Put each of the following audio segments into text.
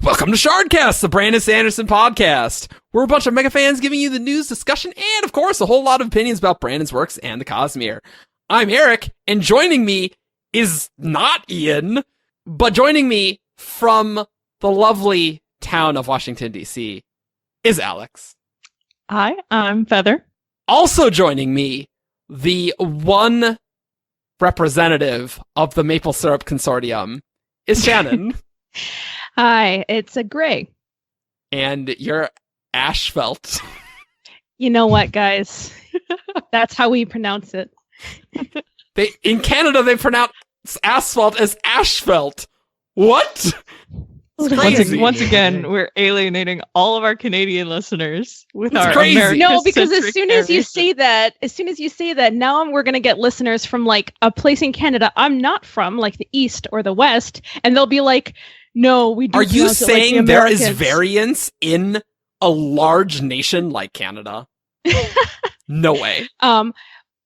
Welcome to Shardcast, the Brandon Sanderson podcast. We're a bunch of mega fans giving you the news, discussion, and, of course, a whole lot of opinions about Brandon's works and the Cosmere. I'm Eric, and joining me is not Ian, but joining me from the lovely town of Washington, D.C. is Alyx. Hi, I'm Feather. Also joining me, the one representative of the Maple Syrup Consortium is Shannon. Hi, it's a Gray. And you're Ashfelt. You know what, guys? That's how we pronounce it. In Canada, they pronounce asphalt as ashfelt. What? Once again, we're alienating all of our Canadian listeners with our American. No, because as soon as you say that, now we're gonna get listeners from like a place in Canada I'm not from, like the East or the West, and they'll be like, "No, we do." Are you saying like there is variance in a large nation like Canada? No way.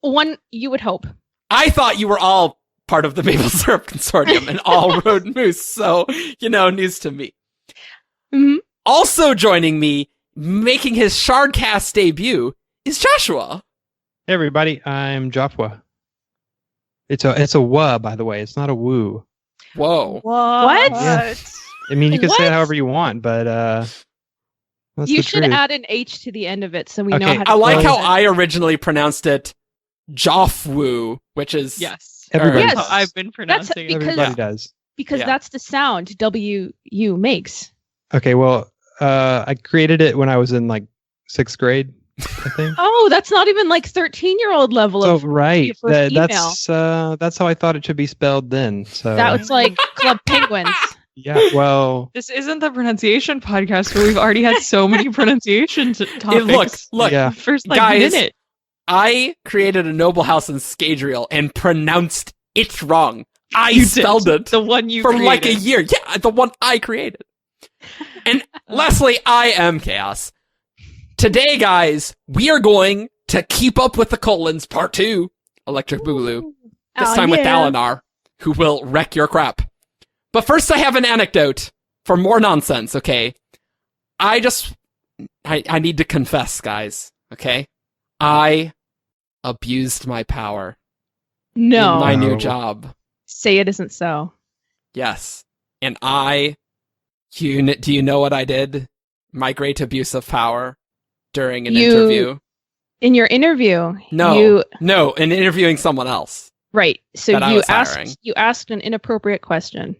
One you would hope. I thought you were all part of the Maple Syrup Consortium and all rode moose, so, news to me. Mm-hmm. Also joining me, making his Shardcast debut, is Joshua. Hey everybody, I'm jofwu. It's a wuh, by the way. It's not a woo. Whoa. What? Yeah. I mean, you can say it however you want, but that's you the should truth. add an H to the end of it so we know Okay, how to I like how pronounce I originally pronounced it jofwu, which is... Yes. Everybody, Yes. That's how I've been pronouncing it. everybody does. because Yeah. that's the sound WU makes. Okay, well, I created it when I was in like 6th grade, I think. Oh, that's not even like 13-year-old level So of right, your first that's how I thought it should be spelled then. So that was like Club Penguins. yeah, well, This isn't the pronunciation podcast where we've already had so many pronunciation topics. Look, yeah. First guys, minute. I created a noble house in Scadrial and pronounced it wrong. I You spelled did. it The one you for created. like a year. Yeah, the one I created. And lastly, I am Chaos. Today, guys, we are going to keep up with the Kholins, part 2, Electric Boogaloo. This Oh, time with yeah. Dalinar, who will wreck your crap. But first, I have an anecdote for more nonsense, okay? I need to confess, guys, okay? I abused my power No. in my new No. job. Say it isn't so. Yes. And do you know what I did? My great abuse of power during an interview. In your interview, No, in interviewing someone else. right. So that I was hiring. you asked an inappropriate question.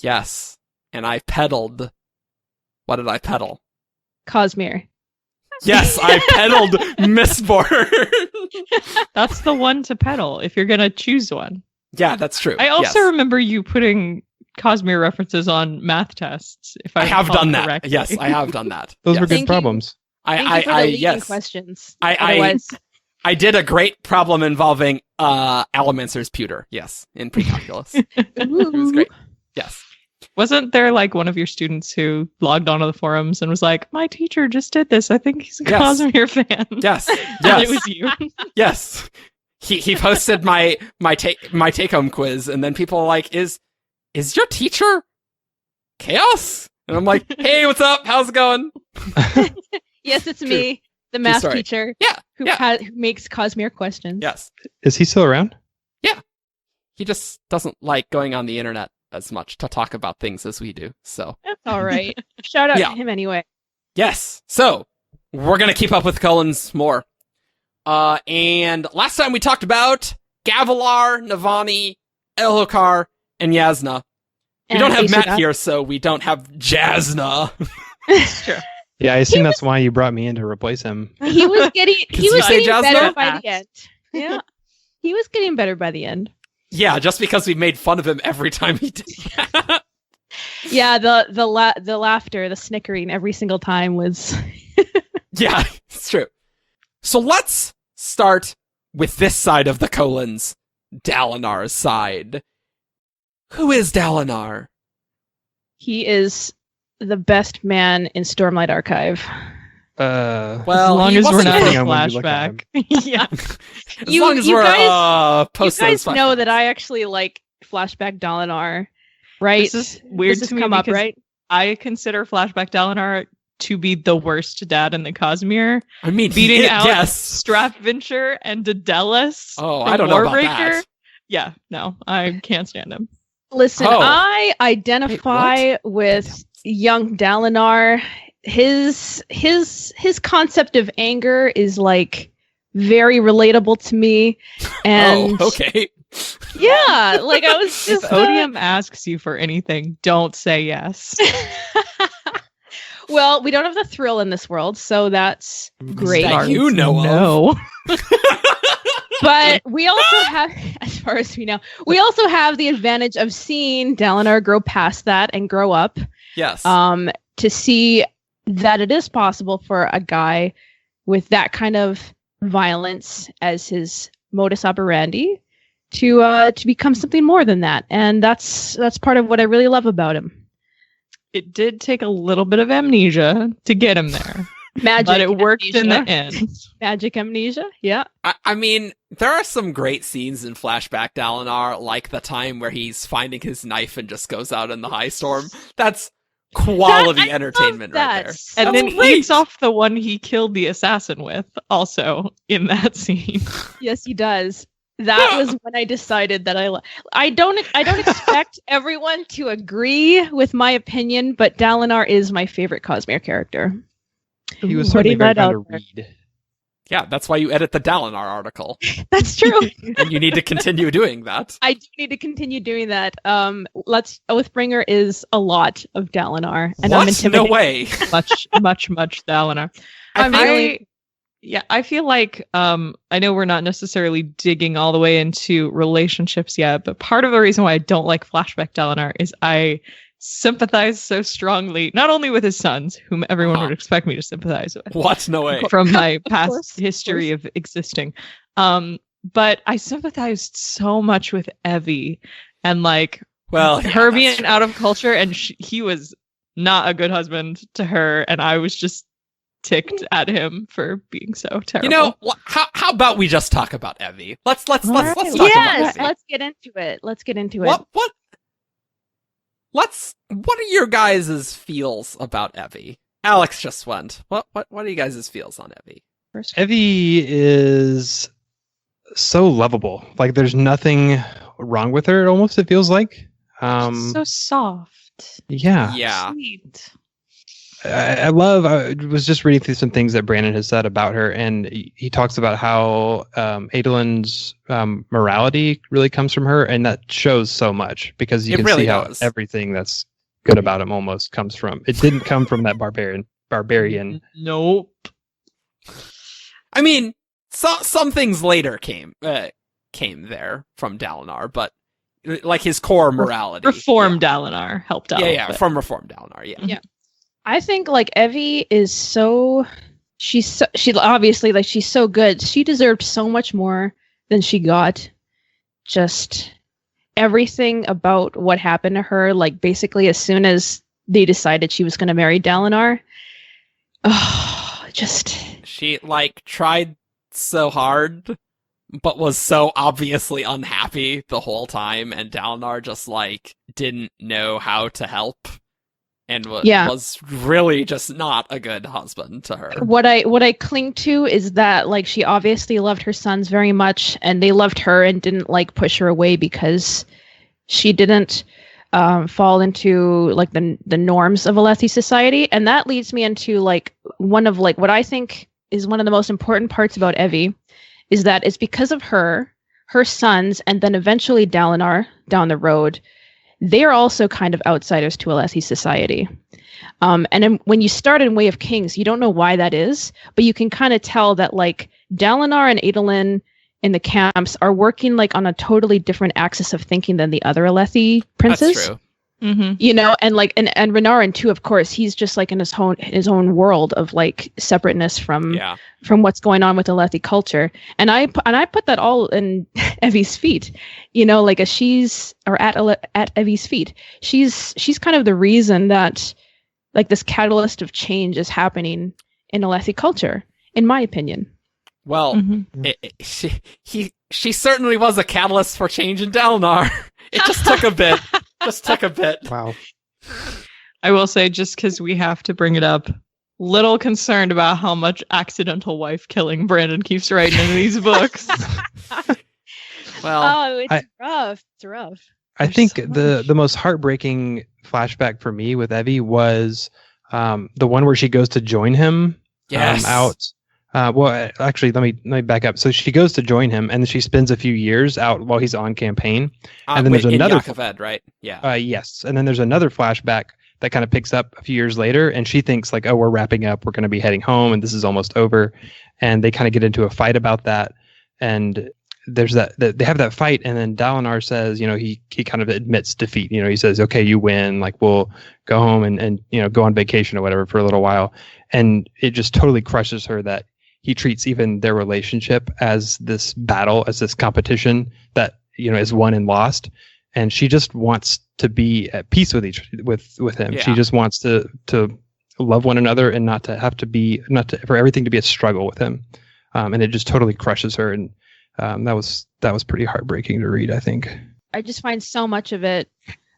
Yes. And I peddled. What did I peddle? Cosmere. Yes, I peddled Mistborn. That's the one to pedal if you're going to choose one. Yeah, that's true. I also yes. remember you putting Cosmere references on math tests. If I I have recall done that. correctly. Yes, I have done that. those yes. were good Thank you. problems. Thank you for the leading yes. questions. I did a great problem involving Allomancer's pewter. Yes, in pre-calculus. It was great. Yes. Wasn't there like one of your students who logged onto the forums and was like, "My teacher just did this. I think he's a Yes. Cosmere fan." Yes. And Yes. it was you. Yes. He posted my take home quiz, and then people are like, "Is your teacher Chaos?" And I'm like, "Hey, what's up? How's it going?" Yes, it's True. me, the math story. teacher Yeah. who yeah. who makes Cosmere questions. Yes. Is he still around? He just doesn't like going on the internet as much to talk about things as we do. So, That's all right. Shout out Yeah. to him anyway. yes. So, we're going to keep up with Kholins more. And last time we talked about Gavilar, Navani, Elhokar, and Yasna. We And don't have Aesir. Matt here, so we don't have Jasna. It's true. Yeah, I assume that's why you brought me in to replace him. He was getting you say getting better Jasna? by the end. Yeah. He was getting better by the end. Yeah, just because we made fun of him every time he did that. Yeah, the laughter, the snickering every single time was Yeah, it's true. So let's start with this side of the Kholins, Dalinar's side. Who is Dalinar? he is the best man in Stormlight Archive. Well, As long he as we're wasn't not depending in on when you look at flashback. Yeah. As You- long as you we're guys- You post guys know that I actually like flashback Dalinar, right? This is weird This to has me come up, because right? I consider Flashback Dalinar to be the worst dad in the Cosmere. I mean, beating out yes. Strapventure and Daedalus. Oh, I don't know about that. Yeah, no, I can't stand him. Listen, I identify with young Dalinar. His concept of anger is like very relatable to me. And okay. Yeah, like I was just if Odium asks you for anything, don't say yes. Well, we don't have the thrill in this world, so that's great. That you know of. But we also have, as far as we know, we also have the advantage of seeing Dalinar grow past that and grow up. Yes. To see that it is possible for a guy with that kind of violence as his modus operandi to become something more than that, and that's part of what I really love about him. It did take a little bit of amnesia to get him there. Magic, but it worked amnesia. In the end. Magic amnesia, yeah. I mean, there are some great scenes in Flashback Dalinar, like the time where he's finding his knife and just goes out in the high storm. That's quality entertainment right there. And then eats off the one he killed the assassin with, also in that scene. Yes, he does. That was when I decided that I don't expect everyone to agree with my opinion, but Dalinar is my favorite Cosmere character. He was certainly very fun to read. Yeah, that's why you edit the Dalinar article. That's true. And you need to continue doing that. I do need to continue doing that. Oathbringer is a lot of Dalinar, and I'm intimidated. No way. much Dalinar. I feel like I know we're not necessarily digging all the way into relationships yet, but part of the reason why I don't like Flashback Dalinar is I sympathize so strongly, not only with his sons, whom everyone would expect me to sympathize with. What? No way. From my past history of existing. But I sympathized so much with Evi and her being out of culture, and he was not a good husband to her, and I was just ticked at him for being so terrible. You know, how about we just talk about Evi? Let's talk about Evi. Let's get into it. What are your guys' feels about Evi? Alyx just went. What are you guys' feels on Evi? Evi is so lovable. Like there's nothing wrong with her. It feels like. She's so soft. Yeah. Yeah. Sweet. I was just reading through some things that Brandon has said about her, and he talks about how Adolin's morality really comes from her, and that shows so much because you can see how everything that's good about him almost comes from. It didn't come from that barbarian. Nope. I mean, some things later came there from Dalinar, but like his core morality. Reform Dalinar helped out. Yeah, from Reform Dalinar, yeah. I think Evi is she's obviously she's so good. She deserved so much more than she got. Just everything about what happened to her, basically as soon as they decided she was going to marry Dalinar. She tried so hard, but was so obviously unhappy the whole time, and Dalinar just didn't know how to help. And was really just not a good husband to her. What I cling to is that she obviously loved her sons very much, and they loved her and didn't push her away because she didn't fall into the norms of Alethi society. And that leads me into one of what I think is one of the most important parts about Evi is that it's because of her sons, and then eventually Dalinar down the road. They are also kind of outsiders to Alethi society. And when you start in Way of Kings, you don't know why that is, but you can kind of tell that Dalinar and Adolin in the camps are working on a totally different axis of thinking than the other Alethi princes. That's true. Mm-hmm. You know, and Renarin too, of course, he's just in his own world of separateness from what's going on with Alethi culture. And I put that all in Evi's feet, you know, at Evi's feet. She's kind of the reason that this catalyst of change is happening in Alethi culture, in my opinion. Well, she certainly was a catalyst for change in Dalinar. It just took a bit. Wow. I will say, just because we have to bring it up, little concerned about how much accidental wife killing Brandon keeps writing in these books. Well, it's rough. It's rough. I think the most heartbreaking flashback for me with Evie was the one where she goes to join him out. Well, actually, let me back up. So she goes to join him, and then she spends a few years out while he's on campaign. And then there's another Yakaved, right? Yeah. Yes, and then there's another flashback that kind of picks up a few years later, and she thinks like, oh, we're wrapping up, we're going to be heading home, and this is almost over. And they kind of get into a fight about that, and there's that they have that fight, and then Dalinar says, he kind of admits defeat. He says, okay, you win, like we'll go home and go on vacation or whatever for a little while. And it just totally crushes her that he treats even their relationship as this battle, as this competition that is won and lost. And she just wants to be at peace with him. Yeah. She just wants to love one another and not for everything to be a struggle with him. And it just totally crushes her. And that was pretty heartbreaking to read, I think. I just find so much of it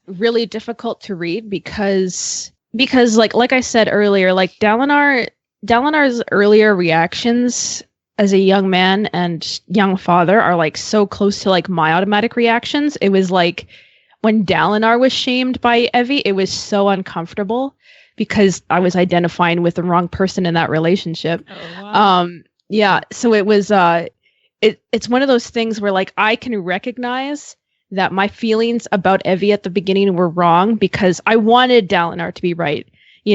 really difficult to read because like I said earlier, like Dalinar's earlier reactions as a young man and young father are like so close to like my automatic reactions. It was like when Dalinar was shamed by Evie, it was so uncomfortable because I was identifying with the wrong person in that relationship. Oh, wow. Yeah, so it was it's one of those things where like I can recognize that my feelings about Evie at the beginning were wrong because I wanted Dalinar to be right. I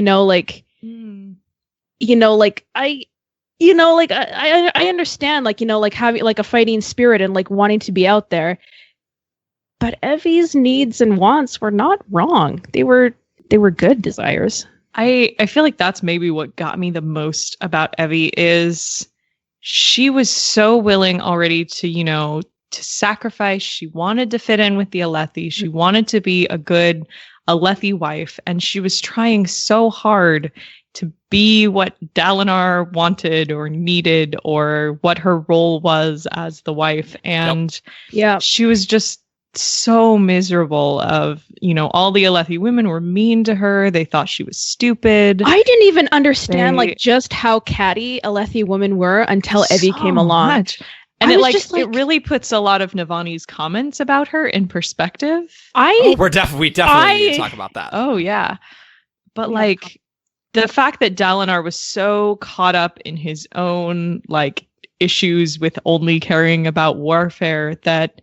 understand, like having like a fighting spirit and like wanting to be out there. But Evie's needs and wants were not wrong. They were good desires. I feel like that's maybe what got me the most about Evie is she was so willing already to sacrifice. She wanted to fit in with the Alethi. She wanted to be a good Alethi wife, and she was trying so hard to be what Dalinar wanted or needed or what her role was as the wife. And she was just so miserable of, all the Alethi women were mean to her. They thought she was stupid. I didn't even understand just how catty Alethi women were until Evie came along. Much. And it really puts a lot of Navani's comments about her in perspective. We definitely need to talk about that. Oh yeah. But the fact that Dalinar was so caught up in his own issues with only caring about warfare that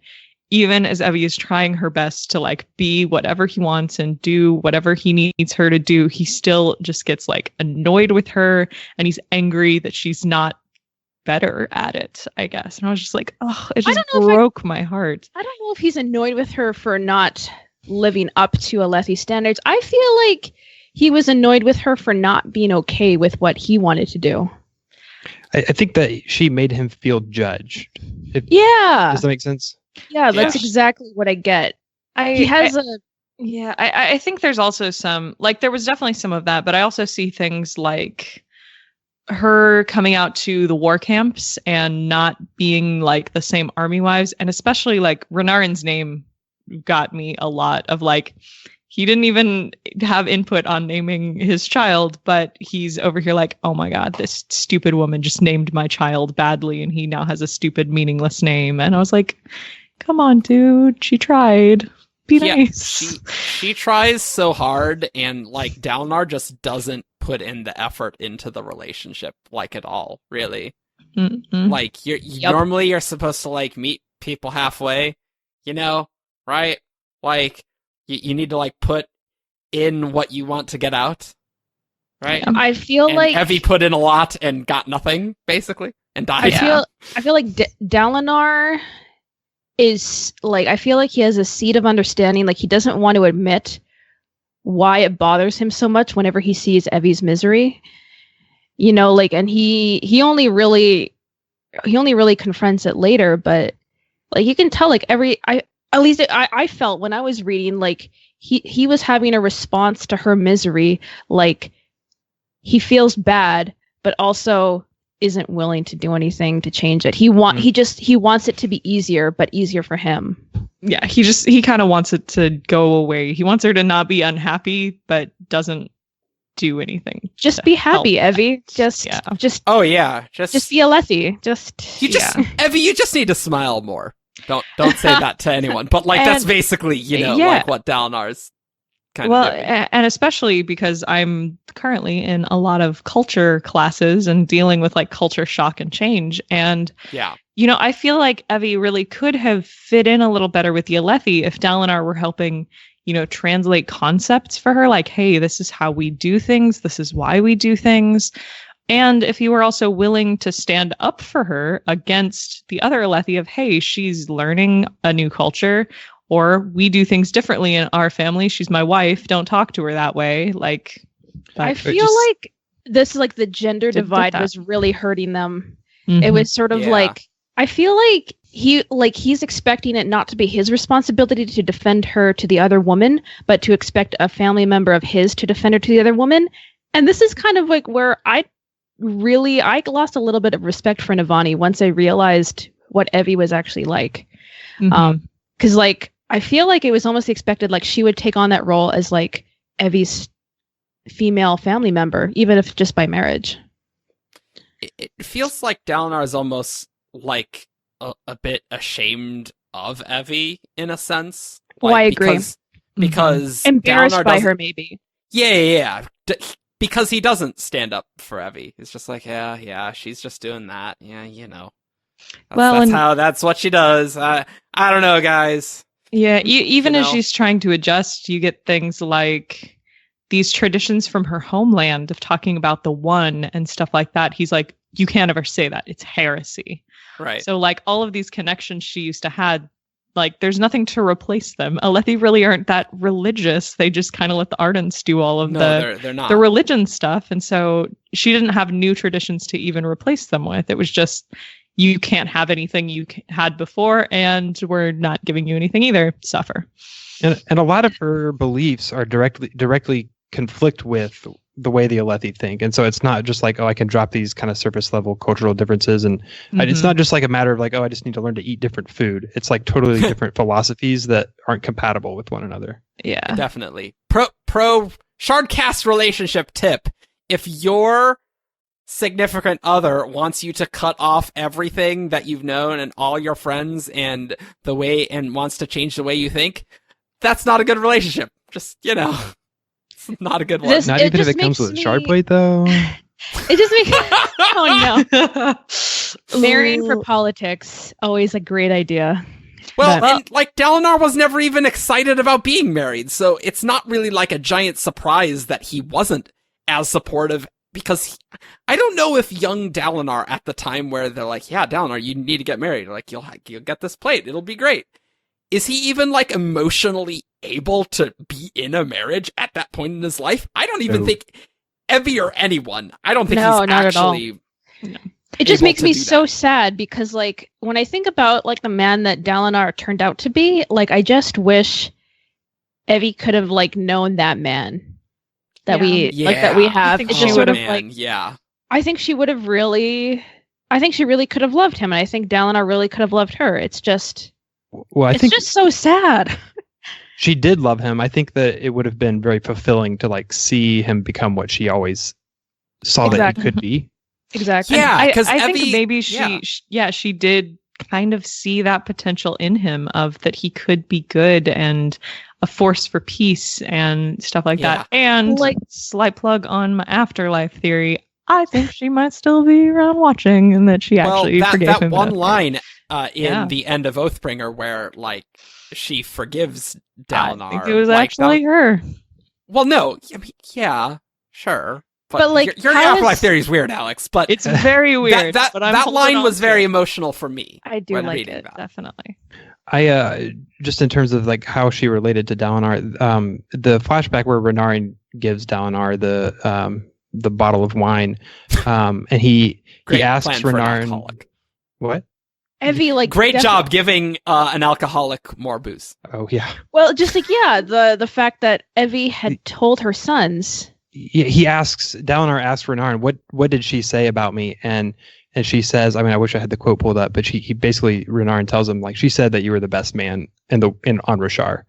even as Evie is trying her best to be whatever he wants and do whatever he needs her to do, he still just gets annoyed with her, and he's angry that she's not better at it, I guess. And I was just it just broke my heart. I don't know if he's annoyed with her for not living up to Alethi standards. I feel like he was annoyed with her for not being okay with what he wanted to do. I think that she made him feel judged. Yeah. Does that make sense? Yeah, that's exactly what I get. I think there's also some, there was definitely some of that, but I also see things like her coming out to the war camps and not being the same army wives, and especially Renarin's name got me a lot of he didn't even have input on naming his child, but he's over here oh my god, this stupid woman just named my child badly and he now has a stupid meaningless name. And I was come on, dude, she tried. Be nice. She tries so hard, and Dalinar just doesn't put in the effort into the relationship at all, really. Mm-hmm. Normally you're supposed to meet people halfway, right? You need to put in what you want to get out, right? I feel Evie put in a lot and got nothing, basically, and died. I feel like Dalinar is I feel like he has a seed of understanding. He doesn't want to admit why it bothers him so much whenever he sees Evie's misery, and he only really confronts it later. But you can tell I felt when I was reading he was having a response to her misery. He feels bad, but also isn't willing to do anything to change it. He wants it to be easier, but easier for him. Yeah, he kind of wants it to go away. He wants her to not be unhappy, but doesn't do anything. Just be happy, Evie. Just be Alethi. Evie, you just need to smile more. Don't say that to anyone. But that's basically, like what Dalinar's kind of doing. And especially because I'm currently in a lot of culture classes and dealing with like culture shock and change. And I feel like Evie really could have fit in a little better with the Alethi if Dalinar were helping, translate concepts for her. Like, hey, this is how we do things. This is why we do things. And if you were also willing to stand up for her against the other Alethi of, hey, she's learning a new culture, or we do things differently in our family. She's my wife. Don't talk to her that way. I feel like this is like the gender divide was really hurting them. Mm-hmm. It was sort of like, I feel like he's expecting it not to be his responsibility to defend her to the other woman, but to expect a family member of his to defend her to the other woman. And this is kind of like where I lost a little bit of respect for Navani once I realized what Evie was actually like. Mm-hmm. 'Cause I feel like it was almost expected like she would take on that role as like Evie's female family member, even if just by marriage. It feels like Dalinar is almost like a bit ashamed of Evie in a sense. I agree. Because embarrassed Dalinar by her, maybe. Yeah. Because he doesn't stand up for Evie. It's just like, yeah, she's just doing that. Yeah, that's what she does. I don't know, guys. Yeah, even as she's trying to adjust, you get things like these traditions from her homeland of talking about the one and stuff like that. He's like, you can't ever say that. It's heresy. Right. So all of these connections she used to have, there's nothing to replace them. Alethi really aren't that religious. They just kind of let the Ardents do all of they're not. the religion stuff. And so she didn't have new traditions to even replace them with. It was just, you can't have anything you had before, and we're not giving you anything either. Suffer. And a lot of her beliefs are directly conflict with the way the Alethi think. And so it's not just like, I can drop these kind of surface level cultural differences. And it's not just like a matter of like, I just need to learn to eat different food. It's like totally different philosophies that aren't compatible with one another. Yeah, definitely. Pro Shardcast relationship tip. If your significant other wants you to cut off everything that you've known and all your friends and wants to change the way you think, that's not a good relationship. Just, it's not a good one. Not even if it comes with a shard blade, though. It just makes oh no. Marrying for politics, always a great idea. Well, and Dalinar was never even excited about being married, so it's not really like a giant surprise that he wasn't as supportive. Because I don't know if young Dalinar at the time where they're like, yeah, Dalinar, you need to get married. Like, you'll get this plate. It'll be great. Is he even emotionally able to be in a marriage at that point in his life? I don't even think Evie or anyone. I don't think he's actually. No. It just makes me so sad because when I think about the man that Dalinar turned out to be, I just wish Evie could have known that man. That we have. It's just sort of I think she would have really. I think she really could have loved him, and I think Dalinar really could have loved her. It's just. Well, I think just so sad. She did love him. I think that it would have been very fulfilling to see him become what she always saw that he could be. Exactly. Yeah, because I think maybe she did kind of see that potential in him of that he could be good and a force for peace and stuff like that. And slight plug on my afterlife theory, I think she might still be around watching and that she actually forgave him. That one line in the end of Oathbringer where she forgives Dalinar. I think it was actually her. Well, no. Yeah, sure. But your afterlife theory is weird, Alex. But it's very weird. That line was very emotional for me. I do like it, definitely. I just in terms of how she related to Dalinar, the flashback where Renarin gives Dalinar the bottle of wine, and he asks Renarin, what? Evie, great job giving an alcoholic more booze. Oh yeah. Well, just the fact that Evie had told her sons. Dalinar asks Renarin, what did she say about me? And and she says, I mean, I wish I had the quote pulled up, but he basically, Renarin tells him, like, she said that you were the best man in on Roshar.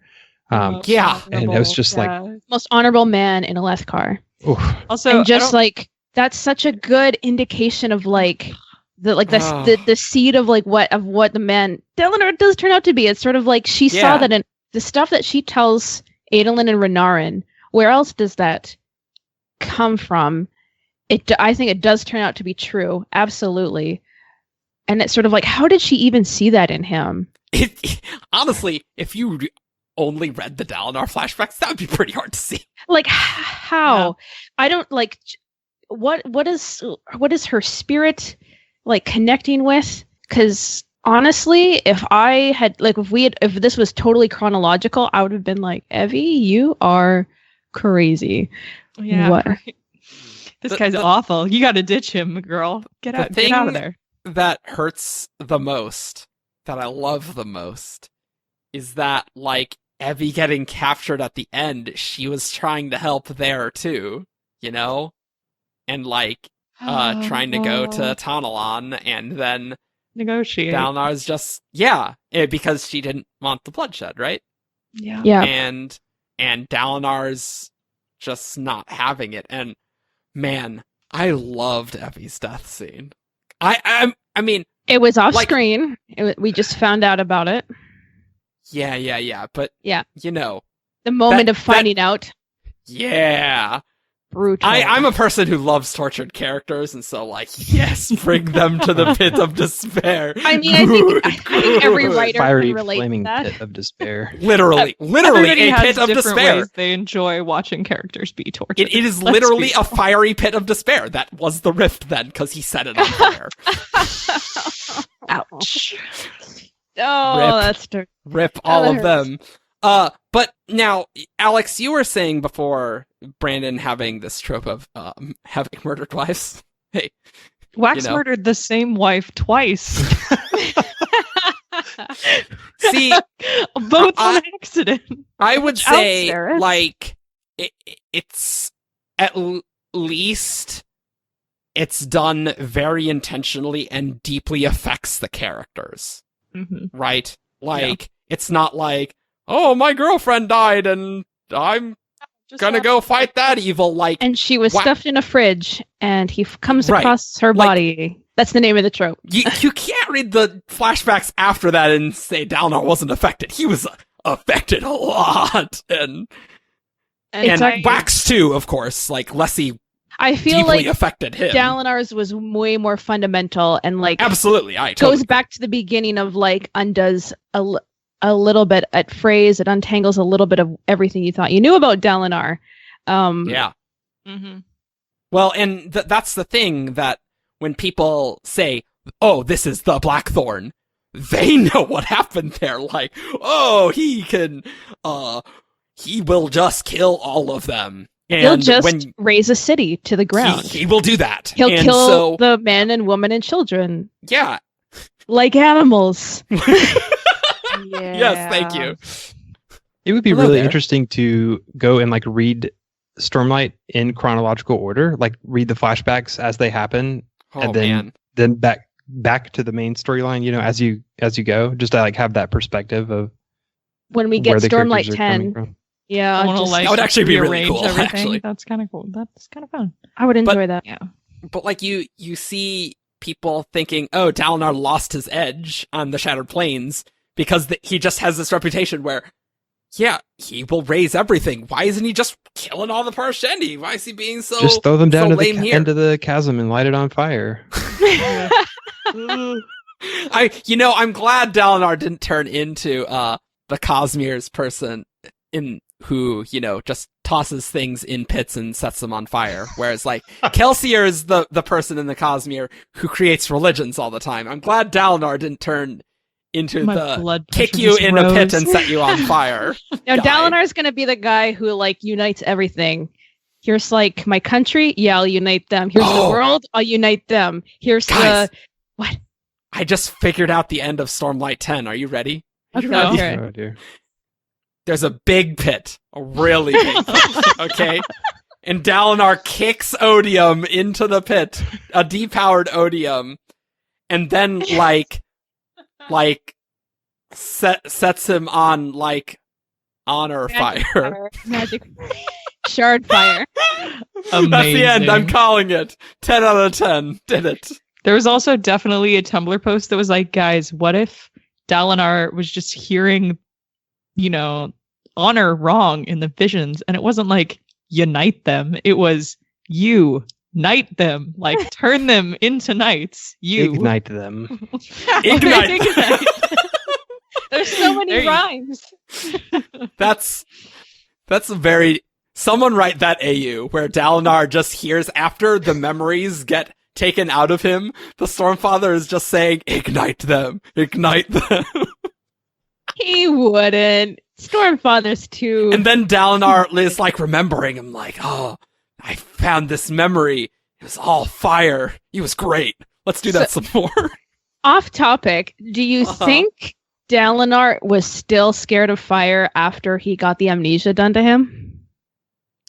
Yeah. And it was just like most honorable man in a Lethkar. Oof. Also, And just like that's such a good indication of like the seed of like what the man Dalinar does turn out to be. It's sort of like she saw that in the stuff that she tells Adolin and Renarin. Where else does that come from? I think it does turn out to be true, absolutely. And it's sort of like, how did she even see that in him? Honestly, if you only read the Dalinar flashbacks, that would be pretty hard to see. Like how? Yeah. I don't like what is her spirit like connecting with? Because honestly, if I had like if this was totally chronological, I would have been like, Evi, you are crazy. Yeah. What? Right. This guy's awful. You got to ditch him, girl. Get out of there. That hurts the most, that I love the most, is that like Evi getting captured at the end, she was trying to help there too, you know? And like trying to go to Tanalon and then negotiate. Dalinar's just because she didn't want the bloodshed, right? Yeah. And Dalinar's just not having it. And man, I loved Evi's death scene. I mean, it was off screen. We just found out about it. Yeah. But you know, the moment of finding out. Yeah. Brutal. I'm a person who loves tortured characters, and so like, yes, bring them to the pit of despair. I mean, I think every writer can relate flaming to that. pit of despair. Literally a pit of despair. Ways they enjoy watching characters be tortured. It is literally a fiery pit of despair. That was the rift then, because he set it on fire. Ouch. Oh, that's true. Rip all of them. But now, Alyx, you were saying before Brandon having this trope of having murdered wives. Hey, Wax murdered the same wife twice. See, both on accident. I would say, like, it's at least it's done very intentionally and deeply affects the characters, right? Like, it's not like, oh, my girlfriend died and I'm gonna go fight that evil. Like, and she was stuffed in a fridge and he comes across her body. That's the name of the trope. You can't read the flashbacks after that and say Dalinar wasn't affected. He was affected a lot. And Wax too, of course. Like, Lessie I feel deeply like affected him. Dalinar's was way more fundamental and like absolutely, goes back to the beginning of like undoes a little bit at phrase. It untangles a little bit of everything you thought you knew about Dalinar. Yeah. Mm-hmm. Well, and that's the thing, that when people say, oh, this is the Blackthorn, they know what happened there. Like, oh, he will just kill all of them. And he'll just raise a city to the ground. He will do that. He'll kill the men and women and children. Yeah. Like animals. Yeah. Yes, thank you. It would be really interesting to go and like read Stormlight in chronological order, like read the flashbacks as they happen, and then back to the main storyline. You know, as you go, just to like have that perspective of when we get Stormlight 10. Yeah, that would actually be really cool. Everything. Actually, that's kind of cool. That's kind of fun. I would enjoy that. Yeah, but like you see people thinking, oh, Dalinar lost his edge on the Shattered Plains because he just has this reputation where, yeah, he will raise everything. Why isn't he just killing all the Parshendi? Why is he being so just throw them down to the here? End of the chasm and light it on fire? I'm glad Dalinar didn't turn into the Cosmere's person who just tosses things in pits and sets them on fire. Whereas like Kelsier is the person in the Cosmere who creates religions all the time. I'm glad Dalinar didn't turn into the kick you in a pit and set you on fire. Now Dalinar's gonna be the guy who like unites everything. Here's like my country, yeah, I'll unite them. Here's the world, I'll unite them. Here's what? I just figured out the end of Stormlight 10. Are you ready? Okay. Oh dear. There's a big pit, a really big pit, okay? And Dalinar kicks Odium into the pit, a depowered Odium, and then sets him on like honor fire. Magic shard fire. Amazing. That's the end. I'm calling it. 10 out of 10. Did it. There was also definitely a Tumblr post that was like, guys, what if Dalinar was just hearing, honor wrong in the visions, and it wasn't like unite them, it was unite them, like turn them into knights. Ignite them. Ignite them. There's so many rhymes. That's a very... Someone write that AU, where Dalinar just hears after the memories get taken out of him, the Stormfather is just saying, ignite them, ignite them. He wouldn't. Stormfather's too. And then Dalinar is like remembering him, like, oh, I found this memory. It was all fire. He was great. Let's do that some more. Off topic, do you think Dalinar was still scared of fire after he got the amnesia done to him?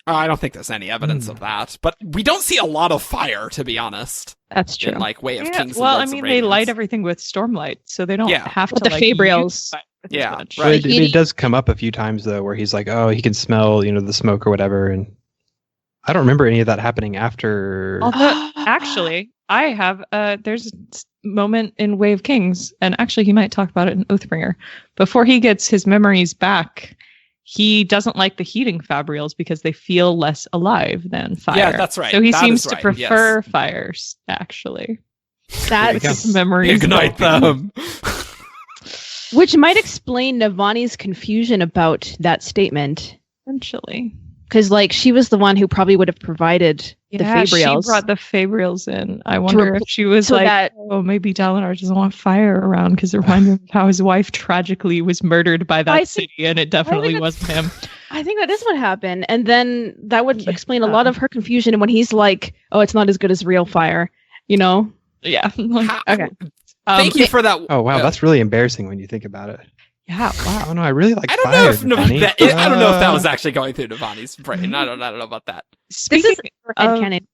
I don't think there's any evidence of that, but we don't see a lot of fire, to be honest. That's true. In, like, Way of Kings. Well, and Lords of they light Radiance. everything with stormlight, so they don't have to the Fabrials. Yeah, much. right. It does come up a few times though, where he's like, "Oh, he can smell, the smoke or whatever." And I don't remember any of that happening after. Although, actually, I have. There's a moment in Way of Kings, and actually, he might talk about it in Oathbringer. Before he gets his memories back, he doesn't like the heating Fabrials because they feel less alive than fire. Yeah, that's right. So he That seems is to right, prefer yes. fires, actually. That's His memories. Ignite them. which might explain Navani's confusion about that statement. Essentially. Because, she was the one who probably would have provided the Fabrials. She brought the Fabrials in. I wonder if she was maybe Dalinar doesn't want fire around because it reminded him of how his wife tragically was murdered by that city, and it definitely wasn't him. I think that is what happened. And then that would explain a lot of her confusion when he's like, oh, it's not as good as real fire, Yeah. Okay. Thank you for that. Oh, wow. That's really embarrassing when you think about it. Yeah, wow. Oh, no, I really like I don't fire. know if I don't know if that was actually going through Navani's brain. I don't know about that. Speaking of headcanon.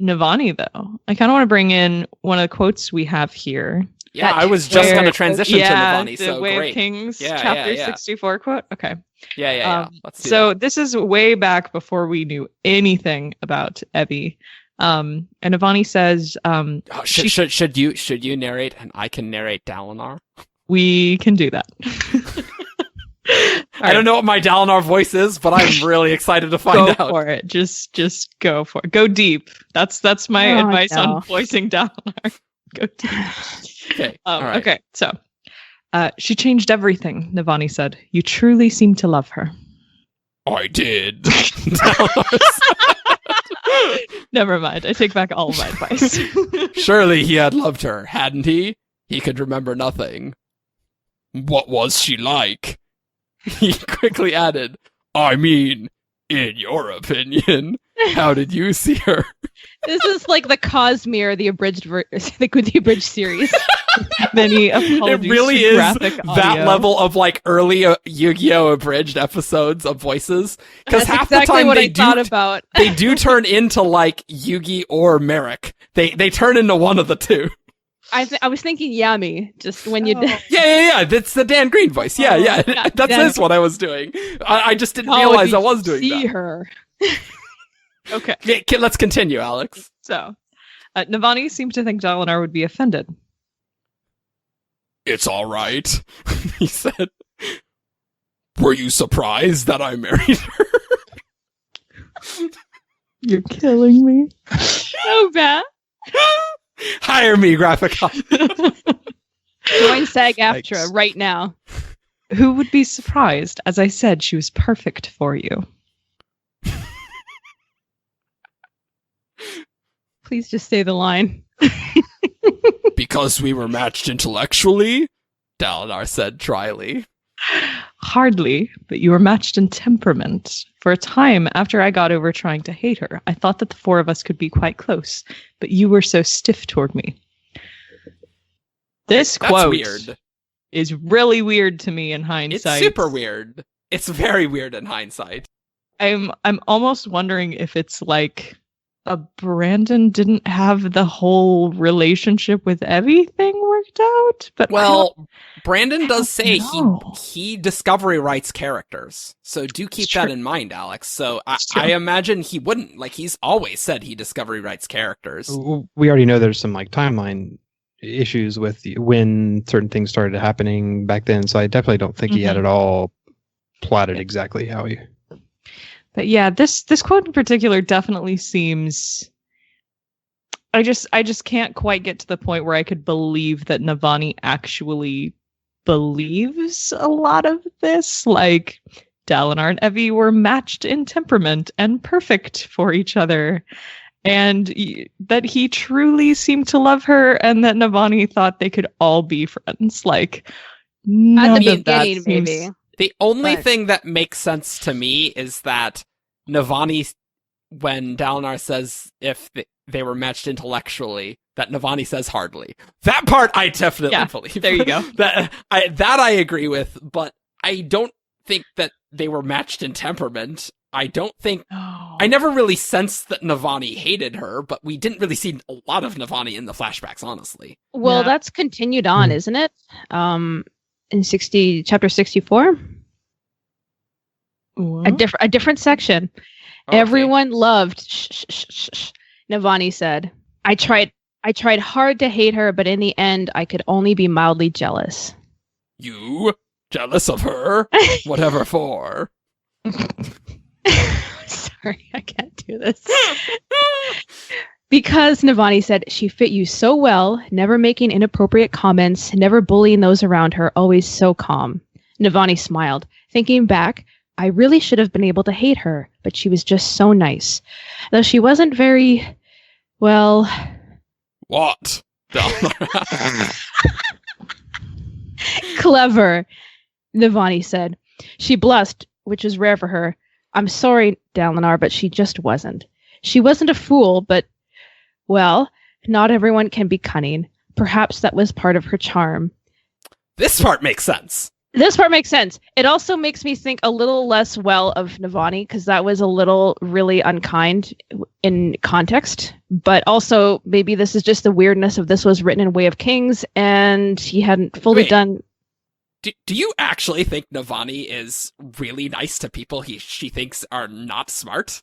Navani, though, I kind of want to bring in one of the quotes we have here. Yeah, I was just going to transition to Navani, the so Way great. of Kings, chapter 64 quote. Okay. Yeah. Let's do so this is way back before we knew anything about Evi. And Navani says, should you narrate and I can narrate Dalinar? We can do that. I don't know what my Dalinar voice is, but I'm really excited to find out. Go for it. Just go for it. Go deep. That's my advice on voicing Dalinar. Go deep. Okay. All right. Okay. So, she changed everything. Navani said, "You truly seem to love her." I did. Never mind. I take back all of my advice. Surely he had loved her, hadn't he? He could remember nothing. What was she like? He quickly added, I mean, in your opinion, how did you see her? This is like the Cosmere, the abridged the abridged series. Many it really is that level of early Yu-Gi-Oh! Abridged episodes of voices. Because half the time they do turn into Yugi or Merrick. They turn into one of the two. I was thinking Yami, just when you did. Yeah. That's the Dan Green voice. Yeah. That's what I was doing. I just didn't realize I was doing that. See her. Okay. Let's continue, Alex. So, Navani seemed to think Dalinar would be offended. It's all right, he said. Were you surprised that I married her? You're killing me. So bad. Hire me, graphic. Join SAG-AFTRA right now. Who would be surprised? As I said, she was perfect for you. Please just say the line. Because we were matched intellectually? Dalinar said dryly. Hardly, but you were matched in temperament. For a time, after I got over trying to hate her, I thought that the four of us could be quite close, but you were so stiff toward me. This quote weird. Is really weird to me in hindsight. It's super weird. It's very weird in hindsight. I'm almost wondering if it's Brandon didn't have the whole relationship with Evi thing worked out. But Brandon does say he discovery writes characters, so do keep that in mind, Alex. So I imagine he wouldn't, like, he's always said he discovery writes characters. We already know there's some like timeline issues with when certain things started happening back then, so I definitely don't think he had it all plotted exactly how he. But yeah, this quote in particular definitely seems. I just can't quite get to the point where I could believe that Navani actually believes a lot of this. Like, Dalinar and Evi were matched in temperament and perfect for each other, and that he truly seemed to love her, and that Navani thought they could all be friends. Like, none at the of that beginning, seems. maybe. The only thing that makes sense to me is that Navani, when Dalinar says if they were matched intellectually, that Navani says hardly. That part I definitely believe. There you go. that I agree with, but I don't think that they were matched in temperament. I don't think... I never really sensed that Navani hated her, but we didn't really see a lot of Navani in the flashbacks, honestly. Well, that's continued on, isn't it? In chapter 64? What? A different section. Okay. Everyone loved Navani said. I tried hard to hate her, but in the end I could only be mildly jealous. You? Jealous of her? Whatever for? Sorry, I can't do this. Because Navani said she fit you so well, never making inappropriate comments, never bullying those around her, always so calm. Navani smiled. Thinking back, I really should have been able to hate her, but she was just so nice. Though she wasn't very, well... What? Clever, Navani said. She blushed, which is rare for her. I'm sorry, Dalinar, but she just wasn't. She wasn't a fool, but, well, not everyone can be cunning. Perhaps that was part of her charm. This part makes sense. This part makes sense. It also makes me think a little less well of Navani, because that was a little really unkind in context. But also, maybe this is just the weirdness of this was written in Way of Kings, and he hadn't fully done... Do you actually think Navani is really nice to people she thinks are not smart?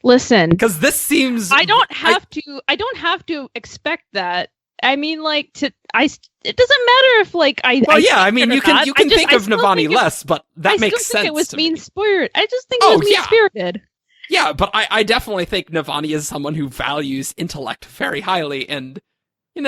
Listen, because this seems... I don't have to expect that. I mean, like, it doesn't matter if, like, Well, yeah, I mean, you can think of Navani less, but that makes sense. I still think it was mean-spirited. I just think it was mean-spirited. Yeah, but I definitely think Navani is someone who values intellect very highly, and, you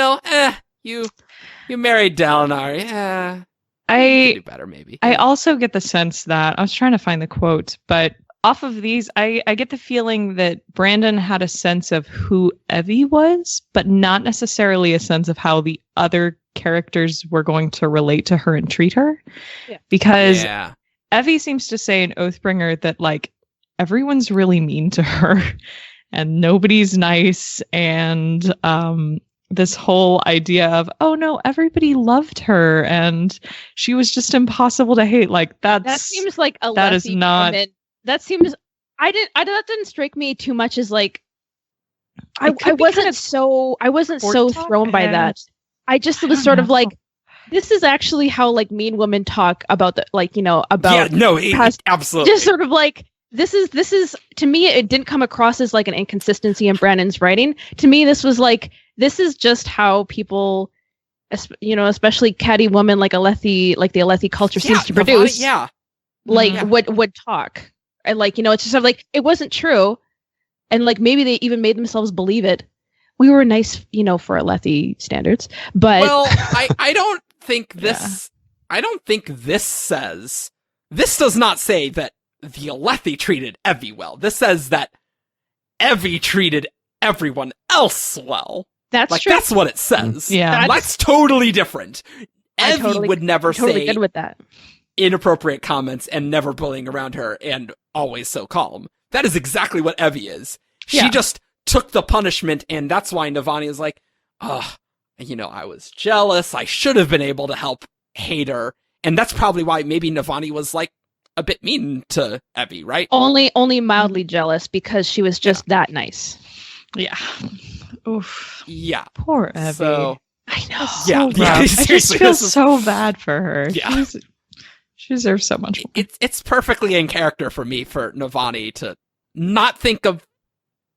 married Dalinar, yeah. You could do better, maybe. I also get the sense that I was trying to find the quote, but off of these, I get the feeling that Brandon had a sense of who Evi was, but not necessarily a sense of how the other characters were going to relate to her and treat her. Yeah. Because Evi seems to say in Oathbringer that, like, everyone's really mean to her and nobody's nice, and this whole idea of, oh no, everybody loved her and she was just impossible to hate. Like, that seems like a that is not comment. That seems that didn't strike me too much as, like, I wasn't so thrown by that. I just was sort of like, this is actually how, like, mean women talk about the, like, about absolutely, just sort of like, this is to me, it didn't come across as like an inconsistency in Brandon's writing. To me, this was like, this is just how people, especially catty women like Alethi, like the Alethi culture seems to produce. Would talk. And, like, it's just sort of like, it wasn't true. And, like, maybe they even made themselves believe it. We were nice, for Alethi standards. But I don't think this, I don't think this does not say that the Alethi treated Evi well. This says that Evi treated everyone else well. That's true. That's what it says. Yeah. That's totally different. Evi would never say good with that. Inappropriate comments and never bullying around her and always so calm. That is exactly what Evi is. She just took the punishment, and that's why Navani is like, I was jealous. I should have been able to help hate her. And that's probably why maybe Navani was, like, a bit mean to Evi, right? Only mildly jealous, because she was just that nice. Yeah. Oof. Yeah. Poor Evie. So, I know. Yeah. So rough. I just Seriously, feel this is- so bad for her. Yeah. She deserves so much more. It's perfectly in character for me for Navani to not think of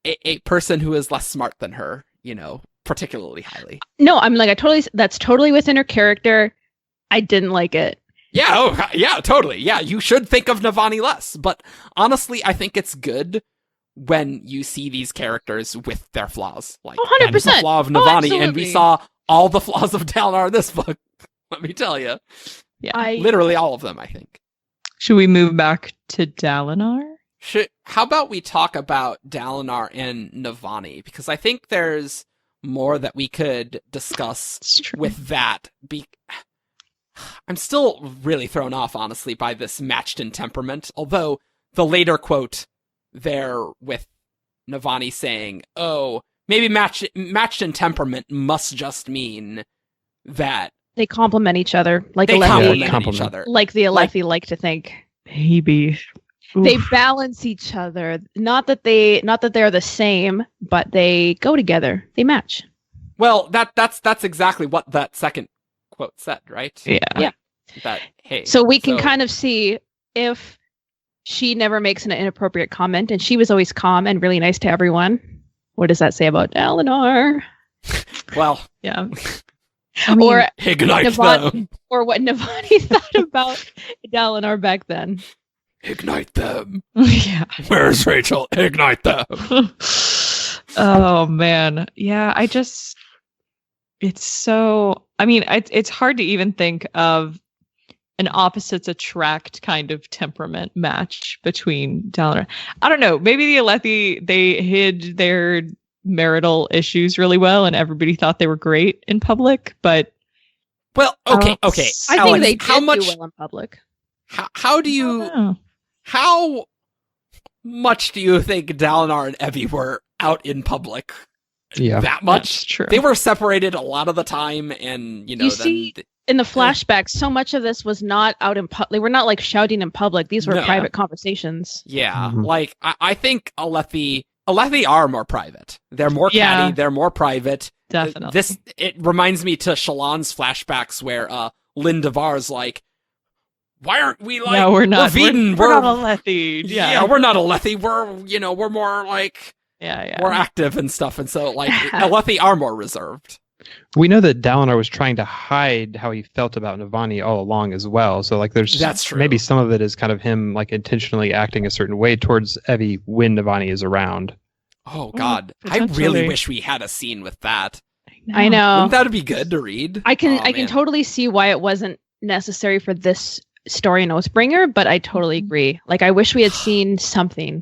a person who is less smart than her, particularly highly. No, I'm like, that's totally within her character. I didn't like it. Yeah, yeah, totally. Yeah, you should think of Navani less. But honestly, I think it's good when you see these characters with their flaws. Like, 100%. that is the flaw of Navani, and we absolutely. saw all the flaws of Dalinar in this book. Let me tell you. Yeah. Literally all of them, I think. Should we move back to Dalinar? How about we talk about Dalinar and Navani? Because I think there's more that we could discuss with that. I'm still really thrown off, honestly, by this matched in temperament. Although the later quote there with Navani saying, "Oh, maybe matched in temperament must just mean that They complement each other, like they Alethi, complement each other." like the Alethi like to think. Maybe. They balance each other. Not that they're the same, but they go together. They match. Well, that's exactly what that second quote said, right? Yeah. Yeah. That hey. So we can kind of see if she never makes an inappropriate comment, and she was always calm and really nice to everyone. What does that say about Dalinar? Well, Yeah. Or ignite them. Or what Navani thought about Dalinar back then. Ignite them. Yeah. Where's Rachel? Ignite them. Oh man. Yeah, it's so, it's hard to even think of an opposites attract kind of temperament match between Dalinar. I don't know, maybe the Alethi, they hid their marital issues really well and everybody thought they were great in public, but well, okay. I Alex, think they did how much do well in public. how do you how much do you think Dalinar and Evi were out in public? Yeah, that much. That's true. They were separated a lot of the time, and You see, in the flashbacks, so much of this was not out in public. They were not like shouting in public. These were No. private conversations. Yeah, Mhm. like I think Alethi are more private. They're more Yeah. catty. They're more private. Definitely. It reminds me to Shallan's flashbacks where Lynn Devar's like, why aren't we like? No, we're not. We're Veden. We're not Alethi. Yeah, we're not Alethi. We're more like more active and stuff. And so like Alethi are more reserved. We know that Dalinar was trying to hide how he felt about Navani all along as well. So like That's true. maybe some of it is kind of him like intentionally acting a certain way towards Evi when Navani is around. Oh God, I potentially. really wish we had a scene with that. I know. Wouldn't that be good to read? I can Oh, man. totally see why it wasn't necessary for this story in Oathbringer, but I totally agree. Like, I wish we had seen something.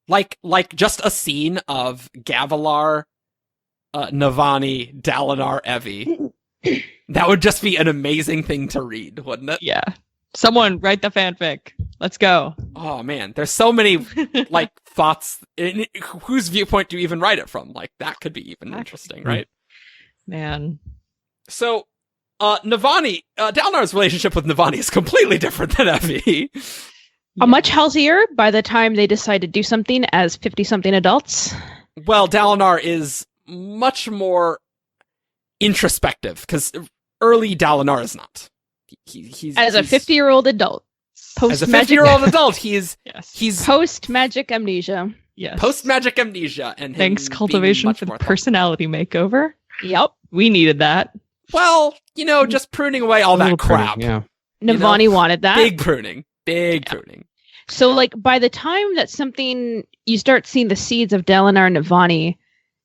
Like just a scene of Gavilar, Navani, Dalinar, Evi. That would just be an amazing thing to read, wouldn't it? Yeah. Someone write the fanfic. Let's go. Oh man, there's so many like thoughts. Whose viewpoint do you even write it from? Like that could be even interesting, right? Man. So, Navani, Dalinar's relationship with Navani is completely different than Evi. Much healthier by the time they decide to do something as 50-something adults. Well, Dalinar is much more introspective because early Dalinar is not. He's As a 50-year-old adult. As a 50-year-old adult, he's post-magic amnesia. Yes. Post-magic amnesia, and him Thanks, being cultivation, much for the more personality makeover. Yep. We needed that. Well, just pruning away all A that little crap. pruning, yeah. Navani wanted that. Big pruning. Pruning. So, like, by the time that you start seeing the seeds of Dalinar and Navani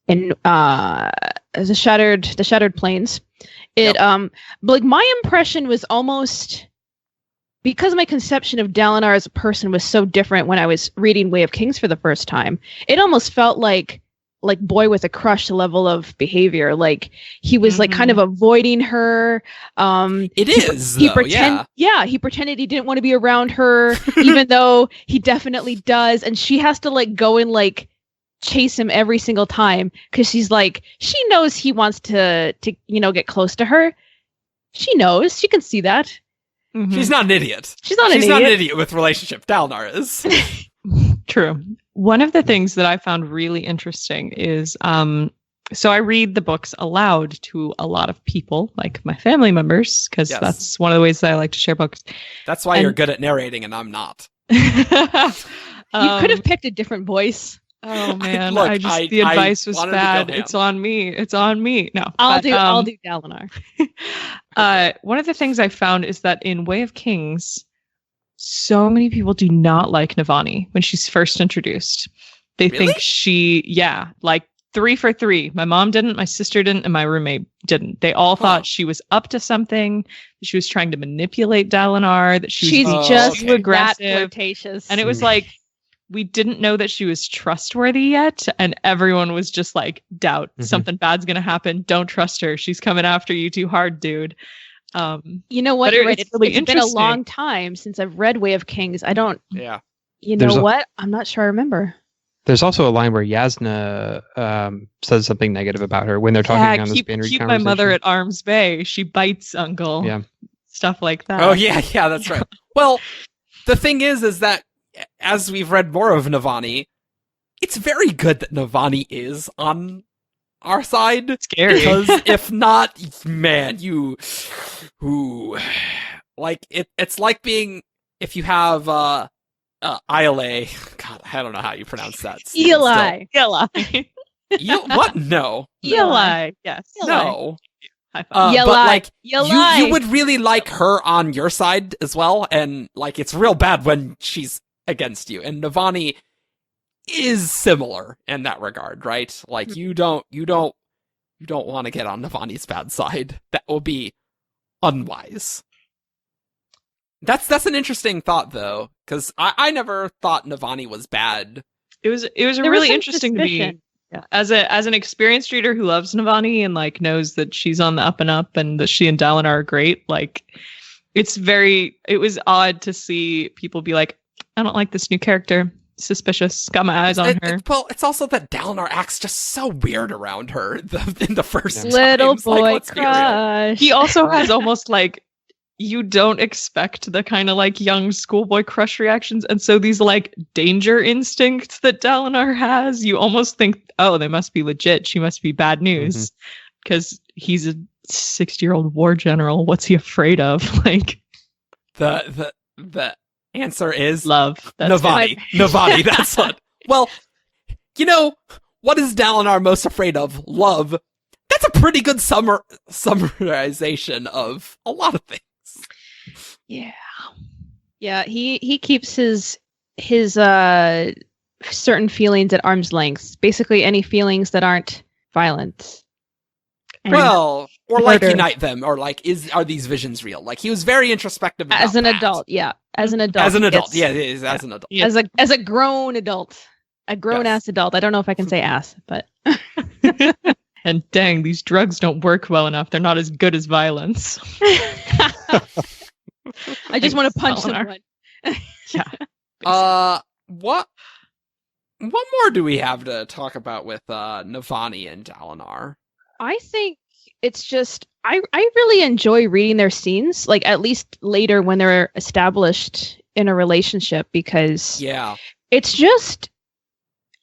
in the Shattered Plains, like, my impression was almost, because my conception of Dalinar as a person was so different when I was reading Way of Kings for the first time, it almost felt like boy with a crush level of behavior. Like, he was like kind of avoiding her. He pretended he didn't want to be around her, even though he definitely does. And she has to like go and like chase him every single time because she's like, she knows he wants to get close to her. She knows. She can see that. Mm-hmm. She's not an idiot. She's not an idiot with relationship. Dalinar is. True. One of the things that I found really interesting is, so I read the books aloud to a lot of people, like my family members, because that's one of the ways that I like to share books. That's why you're good at narrating and I'm not. You could have picked a different voice. Oh man, Look, the advice was bad. It's on me. It's on me. No, I'll do Dalinar. One of the things I found is that in Way of Kings, so many people do not like Navani when she's first introduced. They think like 3 for 3. My mom didn't, my sister didn't, and my roommate didn't. They all thought she was up to something, that she was trying to manipulate Dalinar, that she's just aggressive, that flirtatious. And it was like, we didn't know that she was trustworthy yet, and everyone was just like, doubt. Something bad's gonna happen. Don't trust her. She's coming after you too hard, dude. You know what? It's been a long time since I've read Way of Kings. I don't. Yeah. You know what? I'm not sure I remember. There's also a line where Yasna says something negative about her when they're talking on the Spaniard keep conversation. My mother at arm's bay. She bites Uncle. Yeah. Stuff like that. Oh yeah, that's right. Well, the thing is that as we've read more of Navani, it's very good that Navani is on our side. Scary. Because if not, man, it's like being, if you have Ile. God, I don't know how you pronounce that. Eli. What? No. Eli. Yes. No. But like, you would really like her on your side as well, and like it's real bad when she's against you. And Navani is similar in that regard, right? Like you don't want to get on Navani's bad side. That will be unwise. That's an interesting thought though, because I never thought Navani was bad. It was really interesting to me. Yeah. As an experienced reader who loves Navani and like knows that she's on the up and up and that she and Dalinar are great, like it was odd to see people be like, I don't like this new character. Suspicious. Got my eyes on her. Well, it's also that Dalinar acts just so weird around her in the first little times. boy crush. He also has almost like, you don't expect the kind of like young schoolboy crush reactions, and so these like danger instincts that Dalinar has, you almost think, oh, they must be legit. She must be bad news because he's a 60-year-old war general. What's he afraid of? Like the answer is love. Navani. Navani. That's what. Well, you know what is Dalinar most afraid of? Love. That's a pretty good summarization of a lot of things. Yeah. He keeps his certain feelings at arm's length. Basically, any feelings that aren't violent. Well, or like unite them, or like are these visions real? Like he was very introspective about as an adult. Yeah, as an adult. As an adult, yeah, as an adult. Yeah. As a grown adult, a grown ass adult. I don't know if I can say ass, but. And dang, these drugs don't work well enough. They're not as good as violence. I just want to punch someone. Yeah. What more do we have to talk about with Navani and Dalinar? I think it's just I really enjoy reading their scenes, like at least later when they're established in a relationship, because it's just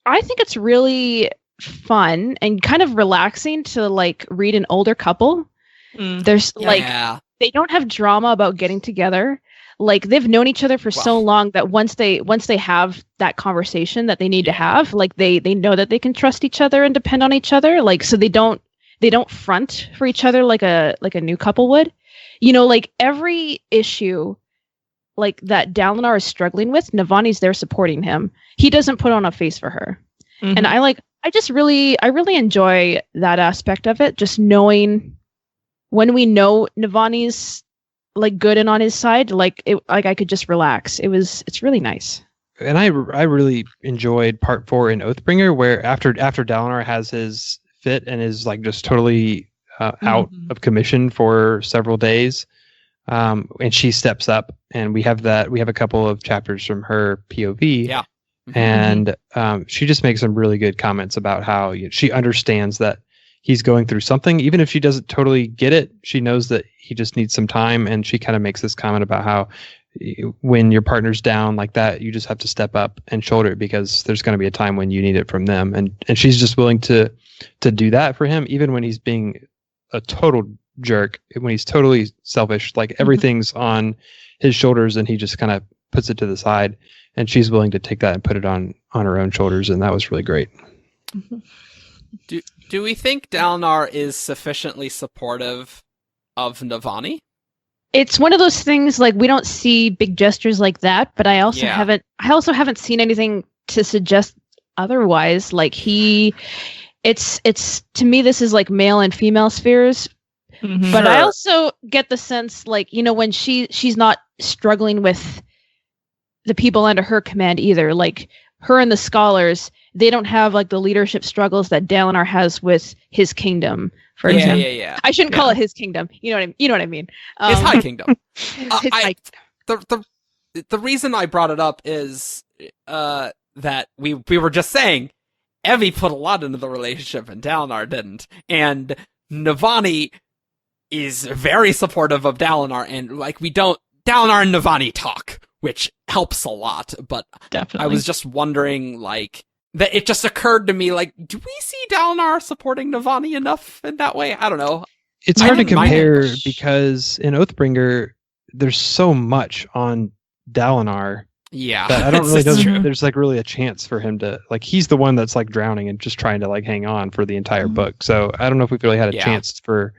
I think it's really fun and kind of relaxing to like read an older couple. There's they don't have drama about getting together. Like they've known each other for so long that once they have that conversation that they need to have, like they know that they can trust each other and depend on each other. Like so they don't front for each other like a new couple would. You know, like every issue like that Dalinar is struggling with, Navani's there supporting him. He doesn't put on a face for her. And I really enjoy that aspect of it, just knowing when we know Navani's like good and on his side, like I could just relax. It's really nice. And I really enjoyed part 4 in Oathbringer, where after Dalinar has his fit and is like just totally out of commission for several days, and she steps up, and we have a couple of chapters from her POV, and she just makes some really good comments about how she understands that he's going through something, even if she doesn't totally get it. She knows that he just needs some time, and she kind of makes this comment about how when your partner's down like that, you just have to step up and shoulder it because there's going to be a time when you need it from them. And she's just willing to do that for him, even when he's being a total jerk, when he's totally selfish, like everything's on his shoulders and he just kind of puts it to the side, and she's willing to take that and put it on her own shoulders. And that was really great. Do we think Dalinar is sufficiently supportive of Navani? It's one of those things, like, we don't see big gestures like that, but I also haven't seen anything to suggest otherwise. Like, it's to me, this is like male and female spheres. Mm-hmm. But I also get the sense, like, when she's not struggling with the people under her command either. Like, her and the scholars, they don't have like the leadership struggles that Dalinar has with his kingdom. For example, I shouldn't call it his kingdom. You know what I mean? His high kingdom. The reason I brought it up is that we were just saying Evi put a lot into the relationship and Dalinar didn't, and Navani is very supportive of Dalinar, and like Dalinar and Navani talk, which helps a lot. But definitely, I was just wondering, like, that it just occurred to me, like, do we see Dalinar supporting Navani enough in that way? I don't know. It's hard to compare because in Oathbringer, there's so much on Dalinar. Yeah, that I don't really know. There's like really a chance for him to, like, he's the one that's like drowning and just trying to like hang on for the entire book. So I don't know if we've really had a chance for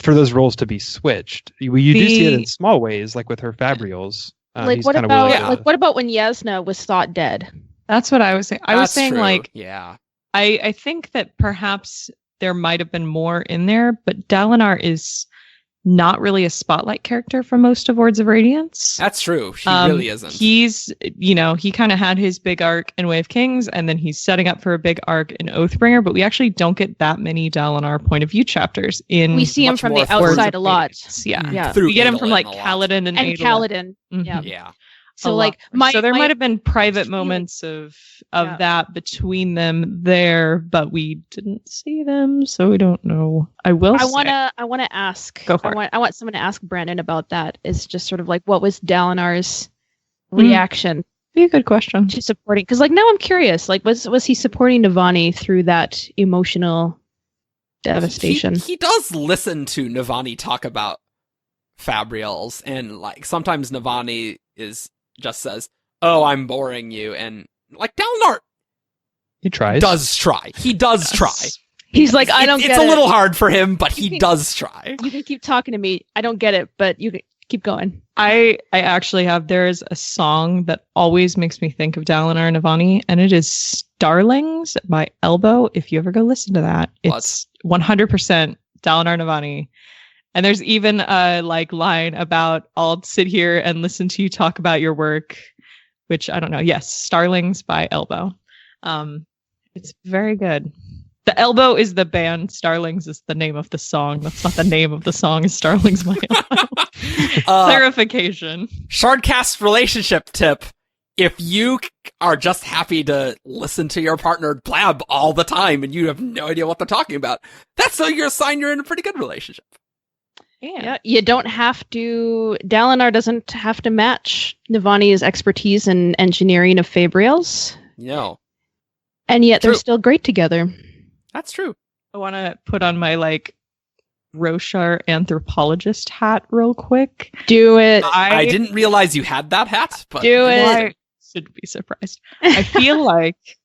those roles to be switched. You do see it in small ways, like with her Fabrials. Like, what about when Yasna was thought dead? That's what I was saying. I was saying, true. Like, I think that perhaps there might have been more in there, but Dalinar is not really a spotlight character for most of Words of Radiance. That's true. She really isn't. He's, he kind of had his big arc in Way of Kings, and then he's setting up for a big arc in Oathbringer, but we actually don't get that many Dalinar point of view chapters in. We see him from the outside a lot. Yeah. We get him from like Kaladin and Kaladin. Mm-hmm. Yeah. So like there might have been private moments of that between them there, but we didn't see them, so we don't know. I want to ask. Go for it. I want someone to ask Brandon about that. Is just sort of like, what was Dalinar's reaction? Be a good question to supporting, because like now I'm curious. Like, was he supporting Navani through that emotional devastation? He does listen to Navani talk about Fabrials, and like sometimes Navani just says, "Oh, I'm boring you," and like Dalinar, he tries. He does try. He's like, I don't get it. It's a little hard for him, but he does try. You can keep talking to me. I don't get it, but you can keep going. I actually there's a song that always makes me think of Dalinar and Navani, and it is Starlings by Elbow. If you ever go listen to that, it's 100% Dalinar and Navani. And there's even a line about, I'll sit here and listen to you talk about your work, which I don't know. Yes, Starlings by Elbow. It's very good. The Elbow is the band. Starlings is the name of the song. That's not the name of the song. Is Starlings by Elbow. Clarification. Shardcast relationship tip. If you are just happy to listen to your partner blab all the time and you have no idea what they're talking about, that's your sign you're in a pretty good relationship. Yeah, you don't have to. Dalinar doesn't have to match Navani's expertise in engineering of Fabrials. No, and yet they're still great together. That's true. I want to put on my Roshar anthropologist hat real quick. Do it. I didn't realize you had that hat, but do it. I should be surprised. I feel like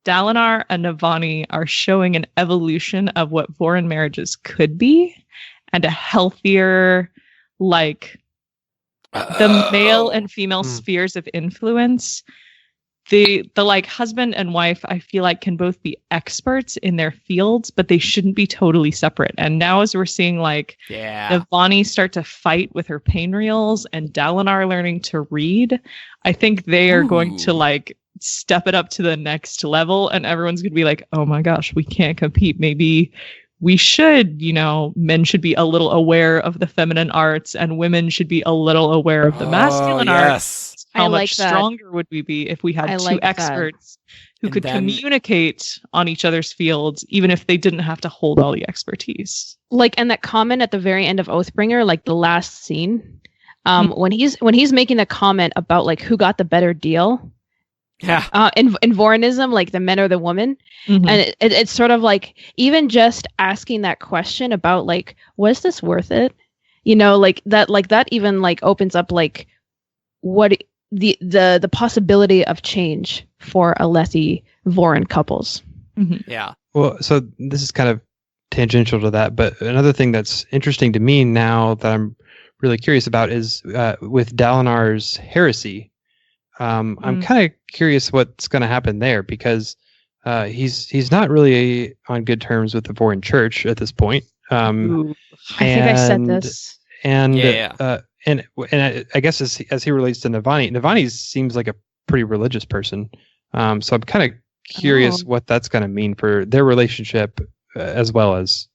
Dalinar and Navani are showing an evolution of what Vorin marriages could be. And a healthier, the male and female spheres of influence. The husband and wife, I feel like, can both be experts in their fields, but they shouldn't be totally separate. And now as we're seeing Navani start to fight with her pain reels and Dalinar learning to read, I think they are going to step it up to the next level, and everyone's going to be like, oh my gosh, we can't compete. Maybe we should, men should be a little aware of the feminine arts and women should be a little aware of the masculine arts. How much stronger would we be if we had two experts who could communicate on each other's fields, even if they didn't have to hold all the expertise? And that comment at the very end of Oathbringer, the last scene, when he's making a comment about like who got the better deal. Yeah. In Vorinism, like the men or the woman, and it's sort of like even just asking that question about like, was this worth it? You know, like that even like opens up like what the possibility of change for Alethi Vorin couples. Yeah. Well, so this is kind of tangential to that, but another thing that's interesting to me now that I'm really curious about is with Dalinar's heresy. I'm kind of curious what's going to happen there because he's not really on good terms with the Vorin Church at this point. I think I said this. And I guess as he relates to Navani seems like a pretty religious person. So I'm kind of curious what that's going to mean for their relationship as well as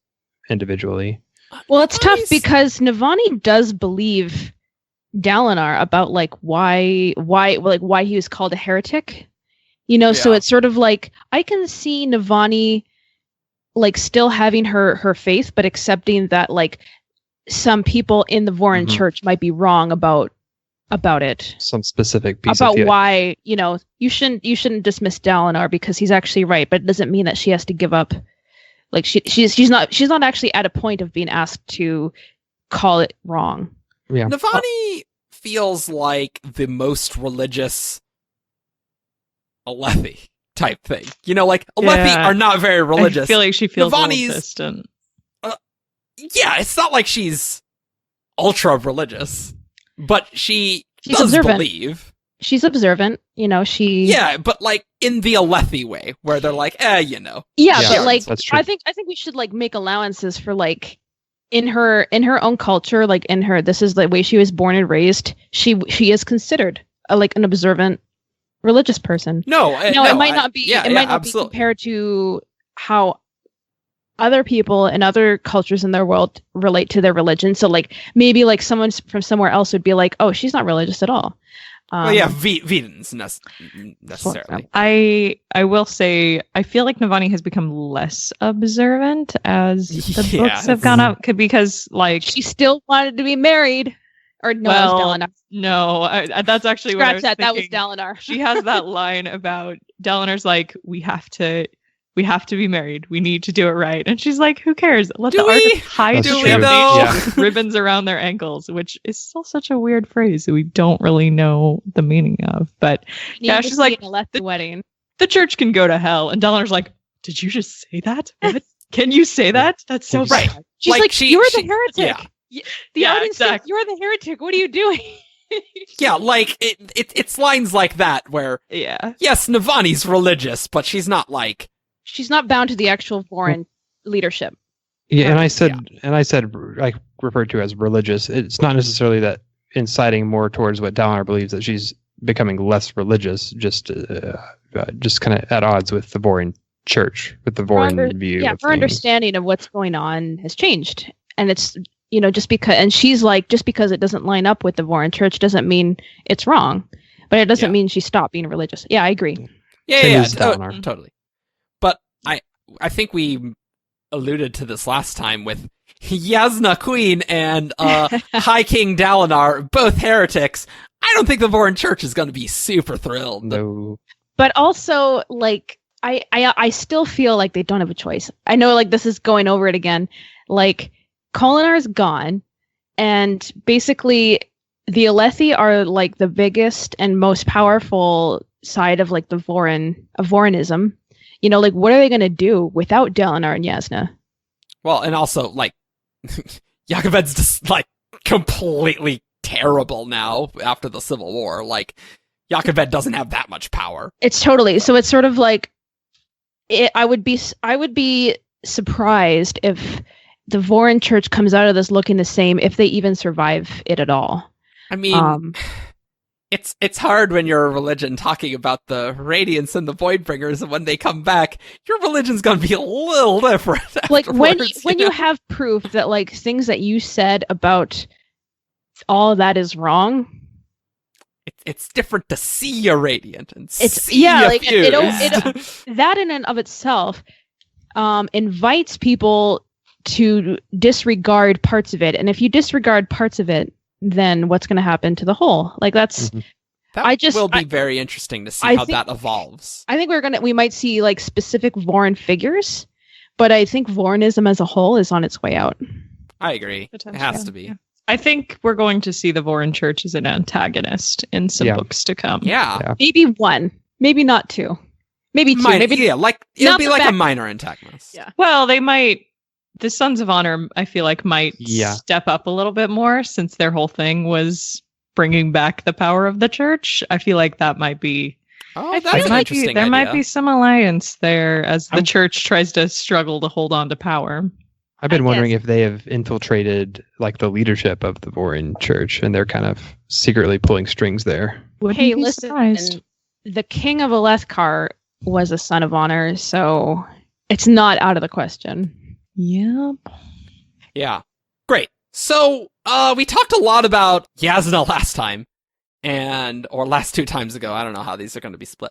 individually. Well, it's tough because Navani does believe Dalinar about like why he was called a heretic, you know. So it's sort of like I can see Navani like still having her faith, but accepting that like some people in the Vorin Church might be wrong about it. Some specific piece about why you know you shouldn't dismiss Dalinar because he's actually right, but it doesn't mean that she has to give up. Like she's not actually at a point of being asked to call it wrong. Yeah. Navani feels like the most religious Alethi type thing. You know, like Alethi are not very religious. I feel like she feels Navani's, a little distant. Yeah, it's not like she's ultra religious, but she's does observant. believe. She's observant, you know, Yeah, but like in the Alethi way, where they're like, you know. Yeah, but like I think we should like make allowances for like in her own culture, like this is the way she was born and raised. She is considered like an observant religious person. No, it might not be. It might not be compared to how other people in other cultures in their world relate to their religion. So like maybe like someone from somewhere else would be like, oh, she's not religious at all. Vedans necessarily. I will say I feel like Navani has become less observant as the books have gone up because like she still wanted to be married. Or no, it was Dalinar. No, that's actually what I was thinking. That was Dalinar. She has that line about Dalinar's like, we have to be married. We need to do it right. And she's like, who cares? Let the artists hide with ribbons around their ankles, which is still such a weird phrase that we don't really know the meaning of. But yeah, she's like, the wedding. The church can go to hell. And Dalinar's like, did you just say that? What? Can you say that? That's so right. bad. She's like, you're the heretic. Yeah. The audience says you're the heretic. What are you doing? Yeah, like it's lines like that where yes, Navani's religious, but she's not bound to the actual Vorin leadership. Yeah, and I said I referred to as religious. It's not necessarily that inciting more towards what Dalinar believes, that she's becoming less religious, just kind of at odds with the Vorin church, with the Vorin view. Yeah, her understanding of what's going on has changed, and it's. You know, just because it doesn't line up with the Vorin church doesn't mean it's wrong, but it doesn't mean she stopped being religious. Yeah, I agree. Yeah, totally. But I think we alluded to this last time with Yasna Queen and High King Dalinar, both heretics. I don't think the Vorin church is going to be super thrilled. No. But also, like, I still feel like they don't have a choice. I know, like, this is going over it again. Like, Kholinar's gone, and basically the Alethi are like the biggest and most powerful side of like the Vorinism. You know, like what are they going to do without Dalinar and Yasna? Well, and also like Yakoved's just like completely terrible now after the Civil War. Like Yakoved doesn't have that much power. It's totally so. It's sort of like I would be surprised if the Vorin church comes out of this looking the same, if they even survive it at all. I mean, it's hard when you're a religion talking about the Radiance and the Voidbringers, and when they come back, your religion's gonna be a little different. Like when you have proof that like things that you said about all of that is wrong. It's different to see a Radiant and that in and of itself invites people to disregard parts of it, and if you disregard parts of it, then what's going to happen to the whole? Like that's. Mhm. That will be very interesting to see how that evolves. I think we might see like specific Vorin figures, but I think Vorinism as a whole is on its way out. I agree. It has to be. Yeah. I think we're going to see the Vorin Church as an antagonist in some books to come. Yeah. Maybe one, maybe not two, maybe two. Maybe it'll be like a minor antagonist. Yeah. Well, they might. The Sons of Honor, I feel like, might step up a little bit more since their whole thing was bringing back the power of the church. I feel like that might be. Oh, that's an interesting idea. There might be some alliance there as the church tries to struggle to hold on to power. I've been wondering if they have infiltrated like the leadership of the Vorin Church, and they're kind of secretly pulling strings there. Hey, listen, the King of Alethkar was a Son of Honor, so it's not out of the question. Yep. Yeah. Great. So, we talked a lot about Yasna last time, or last 2 times ago. I don't know how these are going to be split.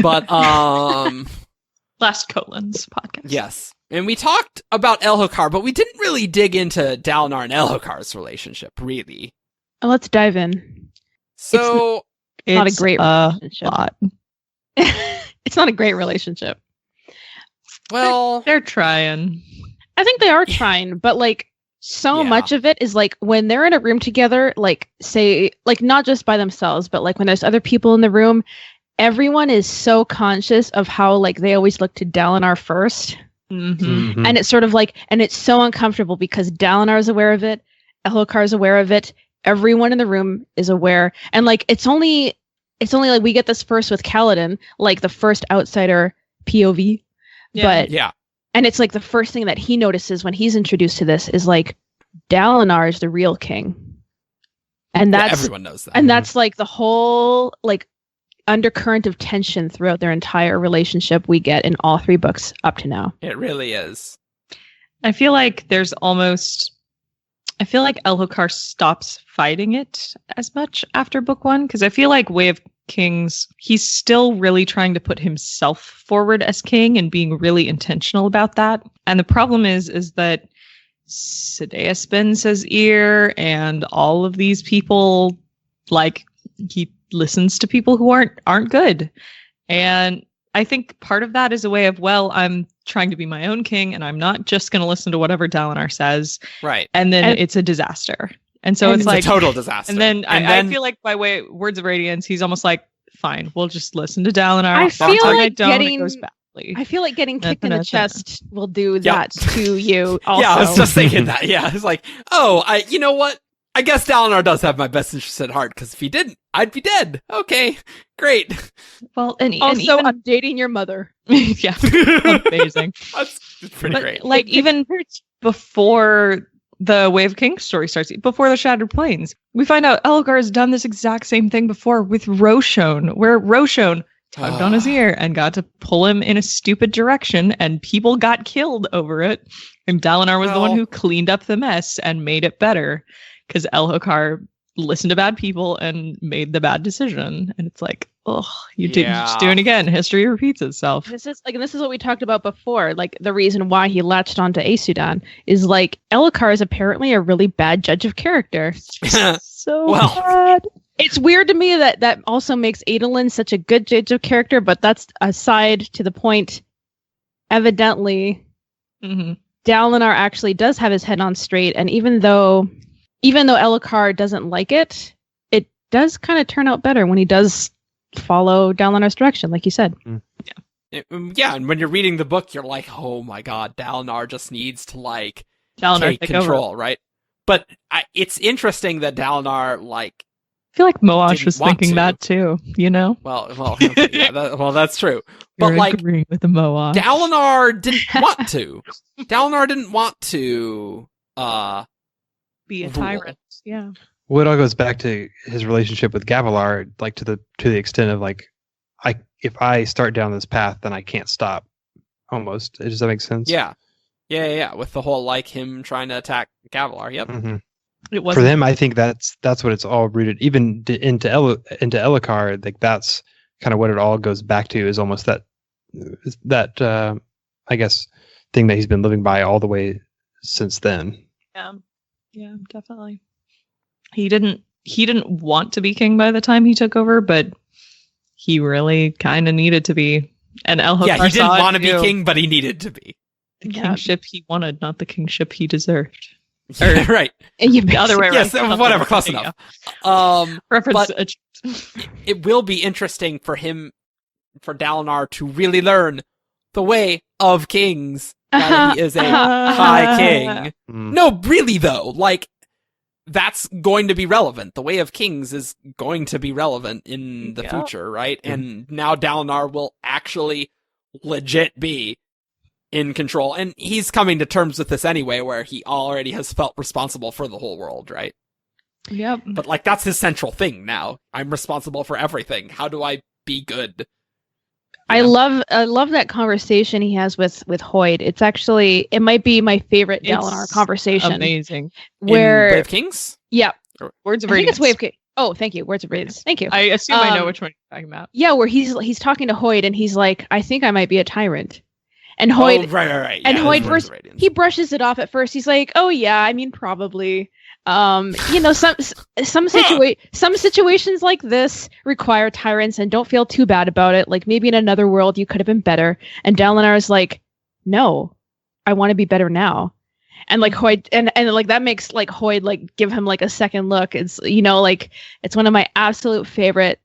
But, last Kholins podcast. Yes. And we talked about Elhokar, but we didn't really dig into Dalinar and Elhokar's relationship, really. Let's dive in. So, it's not a great relationship. Lot. It's not a great relationship. Well, they're trying. I think they are trying, but like so much of it is like when they're in a room together, like say, like not just by themselves, but like when there's other people in the room, everyone is so conscious of how like they always look to Dalinar first. Mm-hmm. Mm-hmm. And it's sort of like, and it's so uncomfortable because Dalinar is aware of it, Elhokar is aware of it, everyone in the room is aware, and like it's only like we get this first with Kaladin, like the first outsider POV, but and it's like the first thing that he notices when he's introduced to this is like Dalinar is the real king, and that's everyone knows that, and that's like the whole like undercurrent of tension throughout their entire relationship we get in all 3 books up to now. It really is. I feel like Elhokar stops fighting it as much after book 1, because I feel like Way of Kings, he's still really trying to put himself forward as king and being really intentional about that. And the problem is that Sadeas spins his ear, and all of these people, like, he listens to people who aren't good. And I think part of that is a way of, well, I'm trying to be my own king, and I'm not just going to listen to whatever Dalinar says. Right. And then it's a disaster. And so it's like a total disaster. And then I feel like by way Words of Radiance, he's almost like, fine, we'll just listen to Dalinar. I feel like it goes badly. I feel like getting kicked in the chest will do that to you also. Yeah, I was just thinking that. Yeah, it's like, you know what? I guess Dalinar does have my best interests at heart, because if he didn't, I'd be dead. Okay, great. Well, and also, even, I'm dating your mother. Yeah, amazing. That's pretty great. Like, even before the Way of Kings story starts, before the Shattered Plains, we find out Elhokar has done this exact same thing before with Roshone, where Roshone tugged on his ear and got to pull him in a stupid direction, and people got killed over it. And Dalinar was the one who cleaned up the mess and made it better, because Elhokar listened to bad people and made the bad decision. And it's like, you're just doing it again. History repeats itself. This is what we talked about before. Like, the reason why he latched onto Aesudan is like Elhokar is apparently a really bad judge of character. So bad. It's weird to me that also makes Adolin such a good judge of character, but that's aside to the point. Evidently, Dalinar actually does have his head on straight, and even though Elhokar doesn't like it, it does kind of turn out better when he does follow Dalinar's direction, like you said. Yeah, and when you're reading the book, you're like, oh my god, Dalinar just needs to, like, take control, right? But it's interesting that Dalinar, like, I feel like Moash was thinking that too, you know? Well, that's true. But like, agreeing with the Moash. Dalinar didn't want to. Dalinar didn't want to be a tyrant. Yeah. Well, it all goes back to his relationship with Gavilar, like to the extent of like, if I start down this path, then I can't stop. Almost. Does that make sense? Yeah. With the whole like him trying to attack Gavilar. Yep. Mm-hmm. It was for them. I think that's what it's all rooted. Even into Elhokar, like that's kind of what it all goes back to. Is almost that I guess thing that he's been living by all the way since then. Yeah, definitely. he didn't want to be king by the time he took over, but he really kind of needed to be. And Elhokar he didn't want to be too. king, but he needed to be. The kingship he wanted, not the kingship he deserved. Yeah, right. The other way around. Yes, whatever, close enough. Reference. It will be interesting for Dalinar to really learn the way of kings. Now that he is a high king. No, really though, like, that's going to be relevant. The way of kings is going to be relevant in the future, right? And now Dalinar will actually legit be in control. And he's coming to terms with this anyway, where he already has felt responsible for the whole world, right? Yep. But, like, that's his central thing now. I'm responsible for everything. How do I be good? I love that conversation he has with Hoyd. It might be my favorite Dalinar conversation. Amazing. Where in Wave Kings? Yeah. Words of I think Radiance. it's Wave King. Oh, thank you. Words of Radiance. Thank you. I assume I know which one you're talking about. Yeah, where he's talking to Hoyd and he's like, I think I might be a tyrant. And Hoyd right. And Hoyd first he brushes it off at first. He's like, "Oh yeah, I mean probably." Some situations like this require tyrants, and don't feel too bad about it. Like maybe in another world you could have been better. And Dalinar is like, "No, I want to be better now." And like Hoyd and like that makes like Hoyd like give him like a second look. It's like it's one of my absolute favorite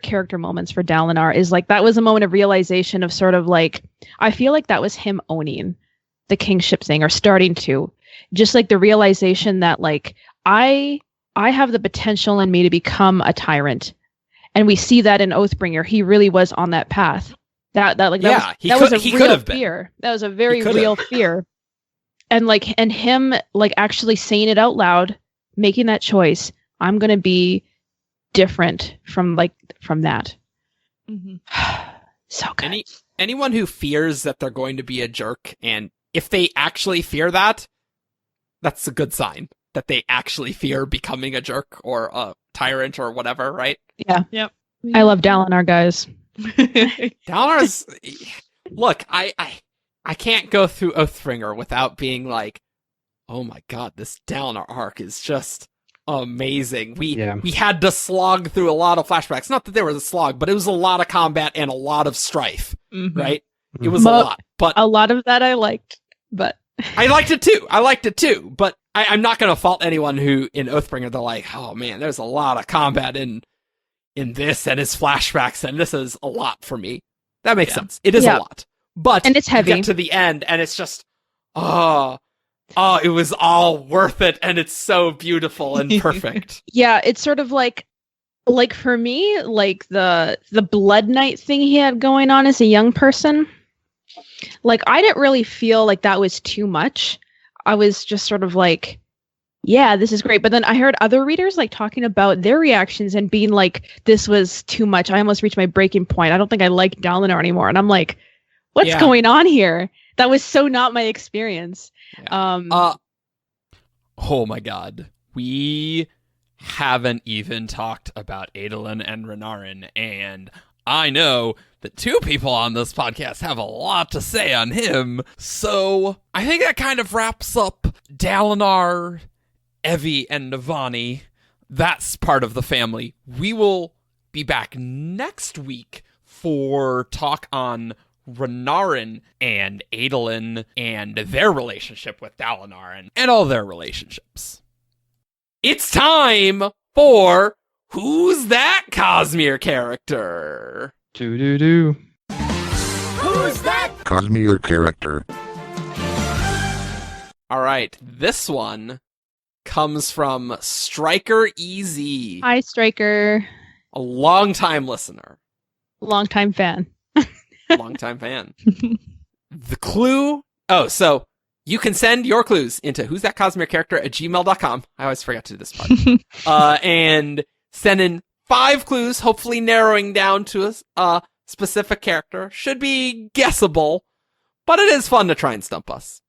character moments for Dalinar. Is like that was a moment of realization of sort of like I feel like that was him owning the kingship thing, or starting to. Just like the realization that like I have the potential in me to become a tyrant, and we see that in Oathbringer. He really was on that path. That was a real fear. That was a very real fear, and him like actually saying it out loud, making that choice. I'm gonna be different from that. Mm-hmm. So good. Anyone who fears that they're going to be a jerk, and if they actually fear that, that's a good sign that they actually fear becoming a jerk or a tyrant or whatever, right? Yeah. Yep. I love Dalinar, guys. Dalinar's... Look, I can't go through Oathbringer without being like, oh my god, this Dalinar arc is just amazing. We had to slog through a lot of flashbacks. Not that there was a slog, but it was a lot of combat and a lot of strife, right? It was a lot. But a lot of that I liked, but... I liked it too, but I'm not going to fault anyone who in Oathbringer they're like, oh man, there's a lot of combat in this and his flashbacks, and this is a lot for me. That makes sense. It is a lot, and it's heavy. You get to the end, and it's just it was all worth it, and it's so beautiful and perfect. Yeah, it's sort of like for me, like the Blood Knight thing he had going on as a young person. Like, I didn't really feel like that was too much. I was just sort of like, yeah, this is great. But then I heard other readers like talking about their reactions and being like, this was too much. I almost reached my breaking point. I don't think I like Dalinar anymore. And I'm like, what's going on here? That was so not my experience. Yeah. Oh my god. We haven't even talked about Adolin and Renarin, and I know that two people on this podcast have a lot to say on him, so I think that kind of wraps up Dalinar, Evi, and Navani. That's part of the family. We will be back next week for talk on Renarin and Adolin and their relationship with Dalinar and all their relationships. It's time for Who's That Cosmere Character? Do. Who's that Cosmere character? All right, this one comes from Striker EZ. Hi, Striker. A long-time listener. Long-time fan. Long-time fan. The clue... Oh, so you can send your clues into who's that Cosmere character at gmail.com. I always forgot to do this part. And send in 5 clues, hopefully narrowing down to a specific character. Should be guessable, but it is fun to try and stump us.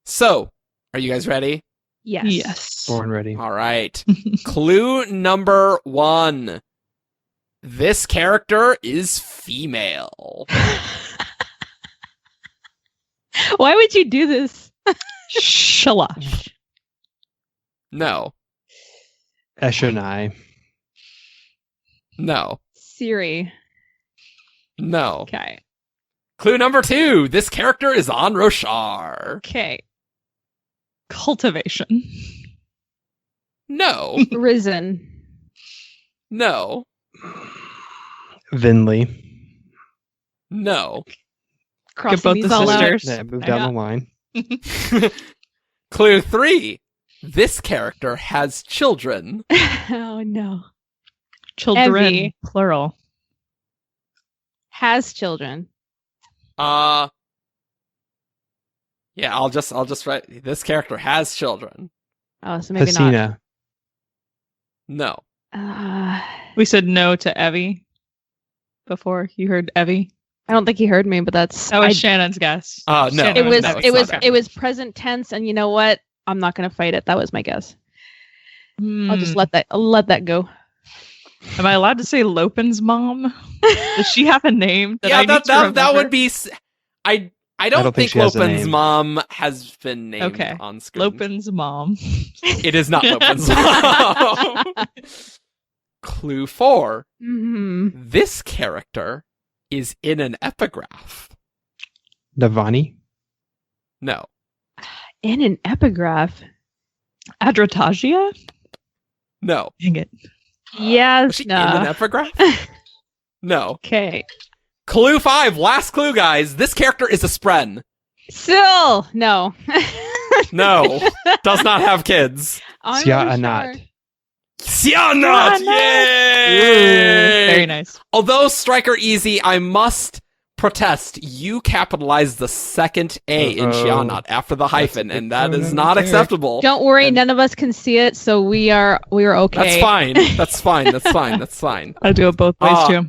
So, are you guys ready? Yes. Born ready. All right. Clue number 1. This character is female. Why would you do this? Shalash. No. Eshonai. No. Siri. No. Okay. Clue number 2. This character is on Roshar. Okay. Cultivation. No. Risen. No. Vinley. No. Get both these the all out. sisters. Yeah, move down the line. Clue 3. This character has children. Oh no. Children, Evie. plural. Has children. Yeah, I'll just write this character has children. Oh, so maybe not. Hasina. No. We said no to Evie before. You heard Evie? I don't think he heard me, but that's That was Shannon's guess. No. Shannon it was no, it was not. it was present tense, and you know what? I'm not gonna fight it. That was my guess. I'll just let that go. Am I allowed to say Lopin's mom? Does she have a name? That would be. I don't think she has a Lopin's name. mom has been named on screen. Lopin's mom. It is not Lopin's mom. Clue 4. Mm-hmm. This character is in an epigraph. Navani. No. In an epigraph. Adratagia? No. Dang it. Yes. Was she in an epigraph? No. Okay. Clue 5. Last clue, guys. This character is a spren. Still no. No. Does not have kids. I'm Sia not Anat. sure. Sianat! Yay! Very nice. Although Striker Easy, I must protest. You capitalized the second A in Sianat after the hyphen, and that is not acceptable. Don't worry, And none of us can see it, so we are okay. That's fine. That's fine. That's fine. That's fine. I do it both ways too.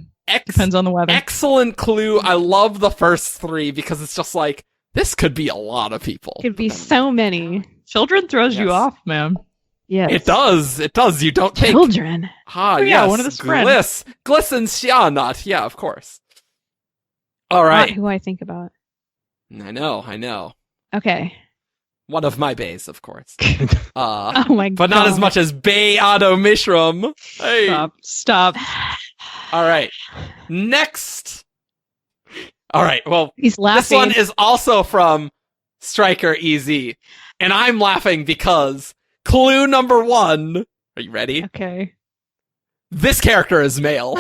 Depends on the weather. Excellent clue. I love the first 3 because it's just like, this could be a lot of people. Could be so many. Children throws you Yes. off, man. Yes. It does. It does. You don't think. Children. Ah, yeah, yes. one of the Spren. Gliss and Sianat. Yeah, of course. All Not right. who I think about. I know. Okay. One of my bays, of course. Oh my god. But not as much as Bay Ado Mishram. Hey. Stop. All right. Next. All right. Well, He's laughing. this one is also from Striker Easy. And I'm laughing because clue number 1. Are you ready? Okay. This character is male.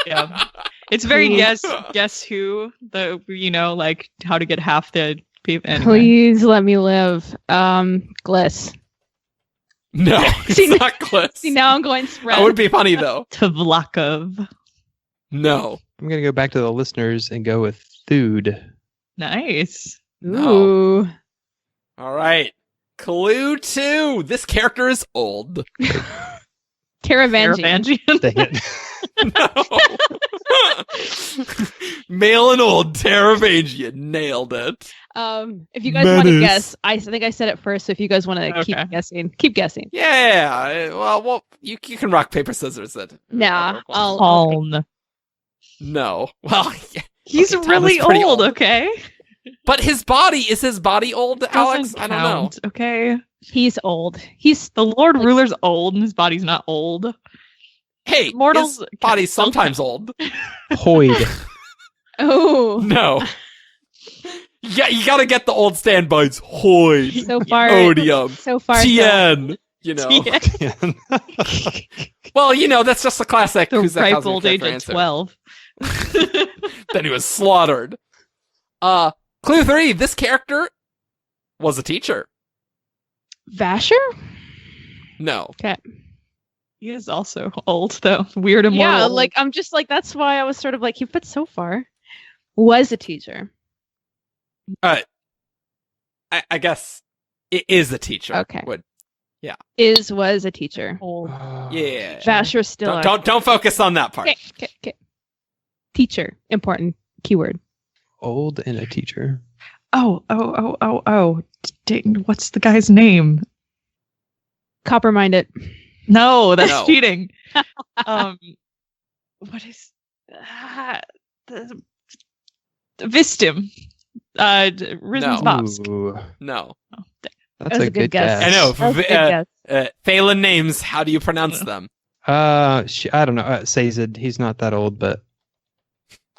Yeah. It's very guess who, like how to get half the people. Anyway. Please let me live. Gliss. No, See, it's not Gliss. See, now I'm going spread. That would be funny, though. Tvlakov. No. I'm going to go back to the listeners and go with Thude. Nice. Ooh. All right. Clue 2. This character is old. Taravangian. Dang it. No. Male and old Taravangian. Nailed it. If you guys want to guess, I think I said it first, so if you guys want to keep guessing. Yeah. Well, you can rock, paper, scissors it. Nah, I'll... Palm. No. Well, yeah. He's Okay, really Tom is pretty old, okay? But is his body old, Alex? Doesn't I don't know. count, okay? He's old. He's The Lord Ruler's old and his body's not old. Hey, Mortals his body's sometimes old. Hoyd. oh No. Yeah, you gotta get the old standbys. Hoyd. so far. Odium. So far. Tien. You know. Well, that's just a classic. The Who's that ripe Cosmic old age Factor of answer. 12. Then he was slaughtered. Clue 3. This character was a teacher. Vasher? No. Okay. He is also old, though. Weird and Yeah, old. like I'm just like that's why I was sort of like he fit so far. Was a teacher. I guess it is a teacher. Okay. Was a teacher. old. Yeah. Vasher still. Don't focus on that part. Okay. Teacher. Important keyword. Old and a teacher. Oh. Dang, what's the guy's name? Copper minded. No, that's No. cheating. What is the Vistim? Risen's No. Boss. Ooh. No. That's was a good guess. I know. That was a good guess. Phelan names. How do you pronounce them? I don't know. Sazed. He's not that old, but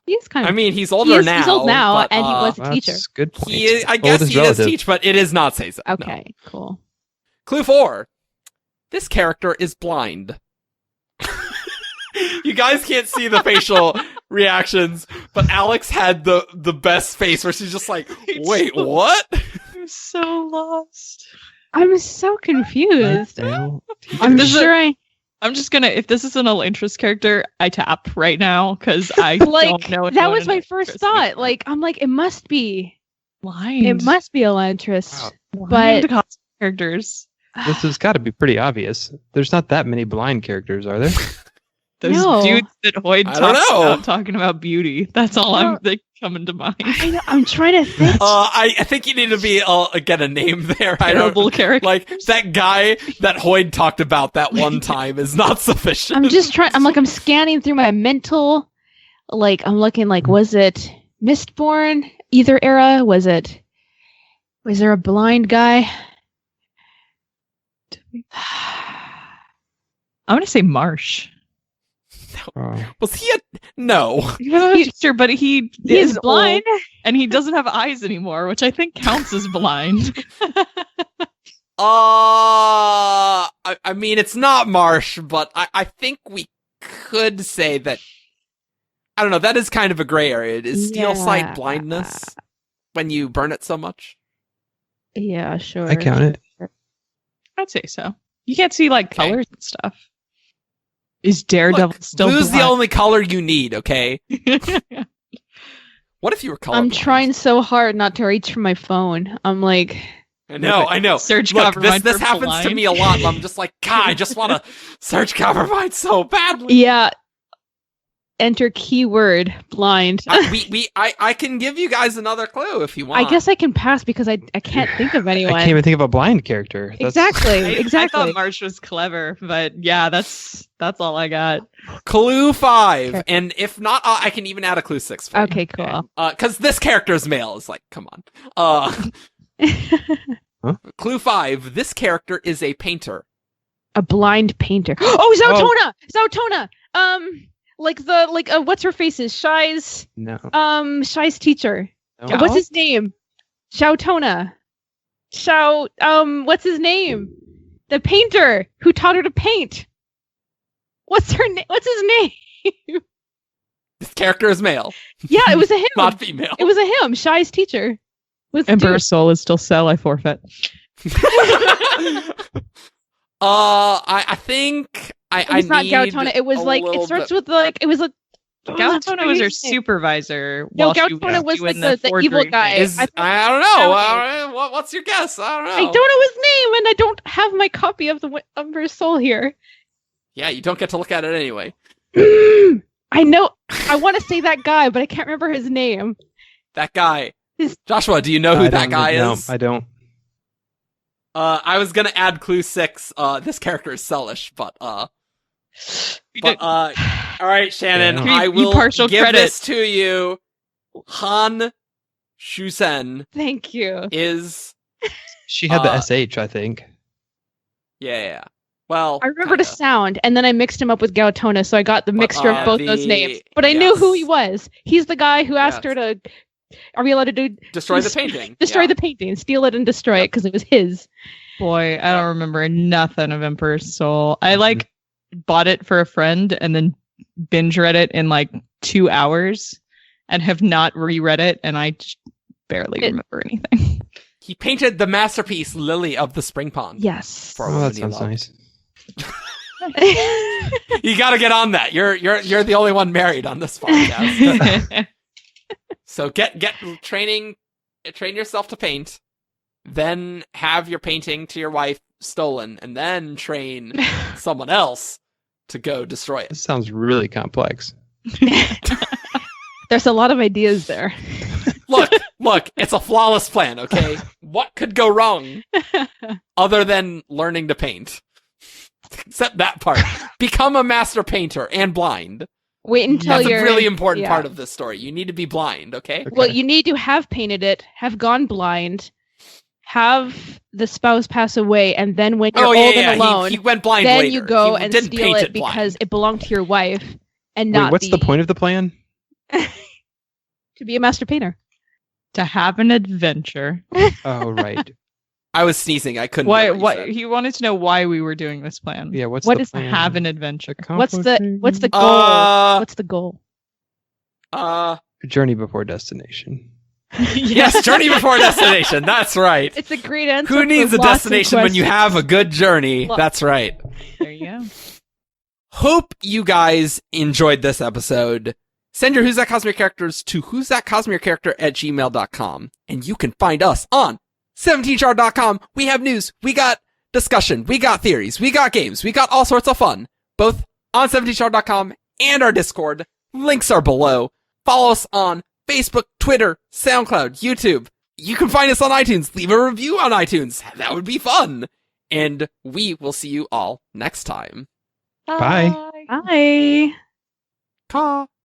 He's kind of. I mean, he's older now. He's old now, but, and he was a teacher. that's a good point. I guess he does teach, but it is not Sazed. Okay, cool. Clue 4. This character is blind. You guys can't see the facial reactions, but Alyx had the best face where she's just like, wait, what? I'm so lost. I'm so confused. Well, I'm This is- sure I'm just gonna, if this is an all interest character, I tap right now because I like don't know. that was my first thought. Like I'm like, it must be. blind. It must be Elantris. Wow. blind but- costume characters. This has got to be pretty obvious. There's not that many blind characters, are there? Those No. dudes that Hoyd I don't talks know. about talking about beauty. That's all I'm coming to mind. I'm trying to think. I think you need to be get a name there. I don't Terrible character. like that guy that Hoyd talked about that one time is not sufficient. I'm just trying. I'm scanning through my mental. Like I'm looking. Like was it Mistborn? Either era? Was there a blind guy? I'm gonna say Marsh. Oh. Was he no? Sure, but he He's is blind. old, and he doesn't have eyes anymore, which I think counts as blind. I mean, it's not Marsh, but I think we could say that. I don't know. That is kind of a gray area. Is steel sight Yeah. blindness when you burn it so much? Yeah, sure. I count it. I'd say so. You can't see like Okay. colors and stuff. Is Daredevil Look, still blue's the blind? only color you need. Okay. What if you were colorblind? I'm trying so hard not to reach for my phone. I'm like, I know. Search Look, Covermind this for happens to blind. me a lot. I'm just like, God, I just want to search Covermind so badly. yeah. Enter keyword blind. I can give you guys another clue if you want. I guess I can pass because I can't think of anyone. I can't even think of a blind character. That's- Exactly. I Exactly. thought Marsh was clever, but yeah, that's all I got. Clue 5, Okay. and if not, I can even add a clue 6 for you. Okay, cool. Because this character's male is like, come on. Clue 5, this character is a painter. A blind painter. Oh, Zautona! What's her face is? Shy's No. Shy's teacher. No. What's his name? Shautona. What's his name? The painter who taught her to paint. What's her name? What's his name? This character is male, Yeah, it was a him. not female. It was a him. Shy's teacher. Was the Emperor's dude. Soul is still sell. I forfeit. I think It was not need Gautona. It was a like little it starts bit- with like it was a. Gautona was her What's his name? supervisor. No, while she Gautona was doing like the evil forgery guy. thing. I don't know. What's your guess? I don't know. I don't know his name, and I don't have my copy of the Emperor's Soul here. Yeah, you don't get to look at it anyway. I know. I want to say that guy, but I can't remember his name. That guy. His- Joshua, do you know who I that don't- guy no, is? I don't. I was gonna add clue 6. This character is Sellish, but all right, Shannon, Yeah. I You will partial give credit. this to you. Han Shusen Thank you. is She had the SH, I think. yeah. Well, I remembered a kinda. sound, and then I mixed him up with Gautona, so I got the mixture of both those the- names. But I knew who he yes. was. He's the guy who asked her to. Are we allowed to do Destroy the painting. destroy Yeah. the painting, steal it, and destroy it because it was his? Boy, I don't remember nothing of Emperor's Soul. I bought it for a friend and then binge read it in 2 hours and have not reread it, and I just barely remember anything. He painted the masterpiece Lily of the Spring Pond. Yes. For a Oh, woman that you sounds love. nice. You got to get on that. You're the only one married on this podcast. So get train yourself to paint, then have your painting to your wife stolen, and then train someone else to go destroy it. This sounds really complex. There's a lot of ideas there. Look, it's a flawless plan, okay? What could go wrong other than learning to paint? Except that part. Become a master painter and blind. Wait until That's you're a really important yeah. part of this story. You need to be blind, okay? Well, you need to have painted it, have gone blind, have the spouse pass away, and then when you're old and alone, he went blind then later. you go he and didn't steal paint it because blind. it belonged to your wife and not what's the point of the plan? to be a master painter. To have an adventure. Oh, right. I was sneezing. I couldn't. Why he wanted to know why we were doing this plan. Yeah, what is the to plan? have an adventure? What's the goal? What's the goal? Journey before destination. Yes, journey before destination. That's right. It's a great answer. Who needs a destination when you have a good journey? That's right. There you go. Hope you guys enjoyed this episode. Send your Who's That Cosmere characters to who'sthatcosmerecharacter@gmail.com. And you can find us on 17shard.com. We have news. We got discussion. We got theories. We got games. We got all sorts of fun. Both on 17shard.com and our Discord. Links are below. Follow us on Facebook, Twitter, SoundCloud, YouTube. You can find us on iTunes. Leave a review on iTunes. That would be fun. And we will see you all next time. Bye. Bye. Caw.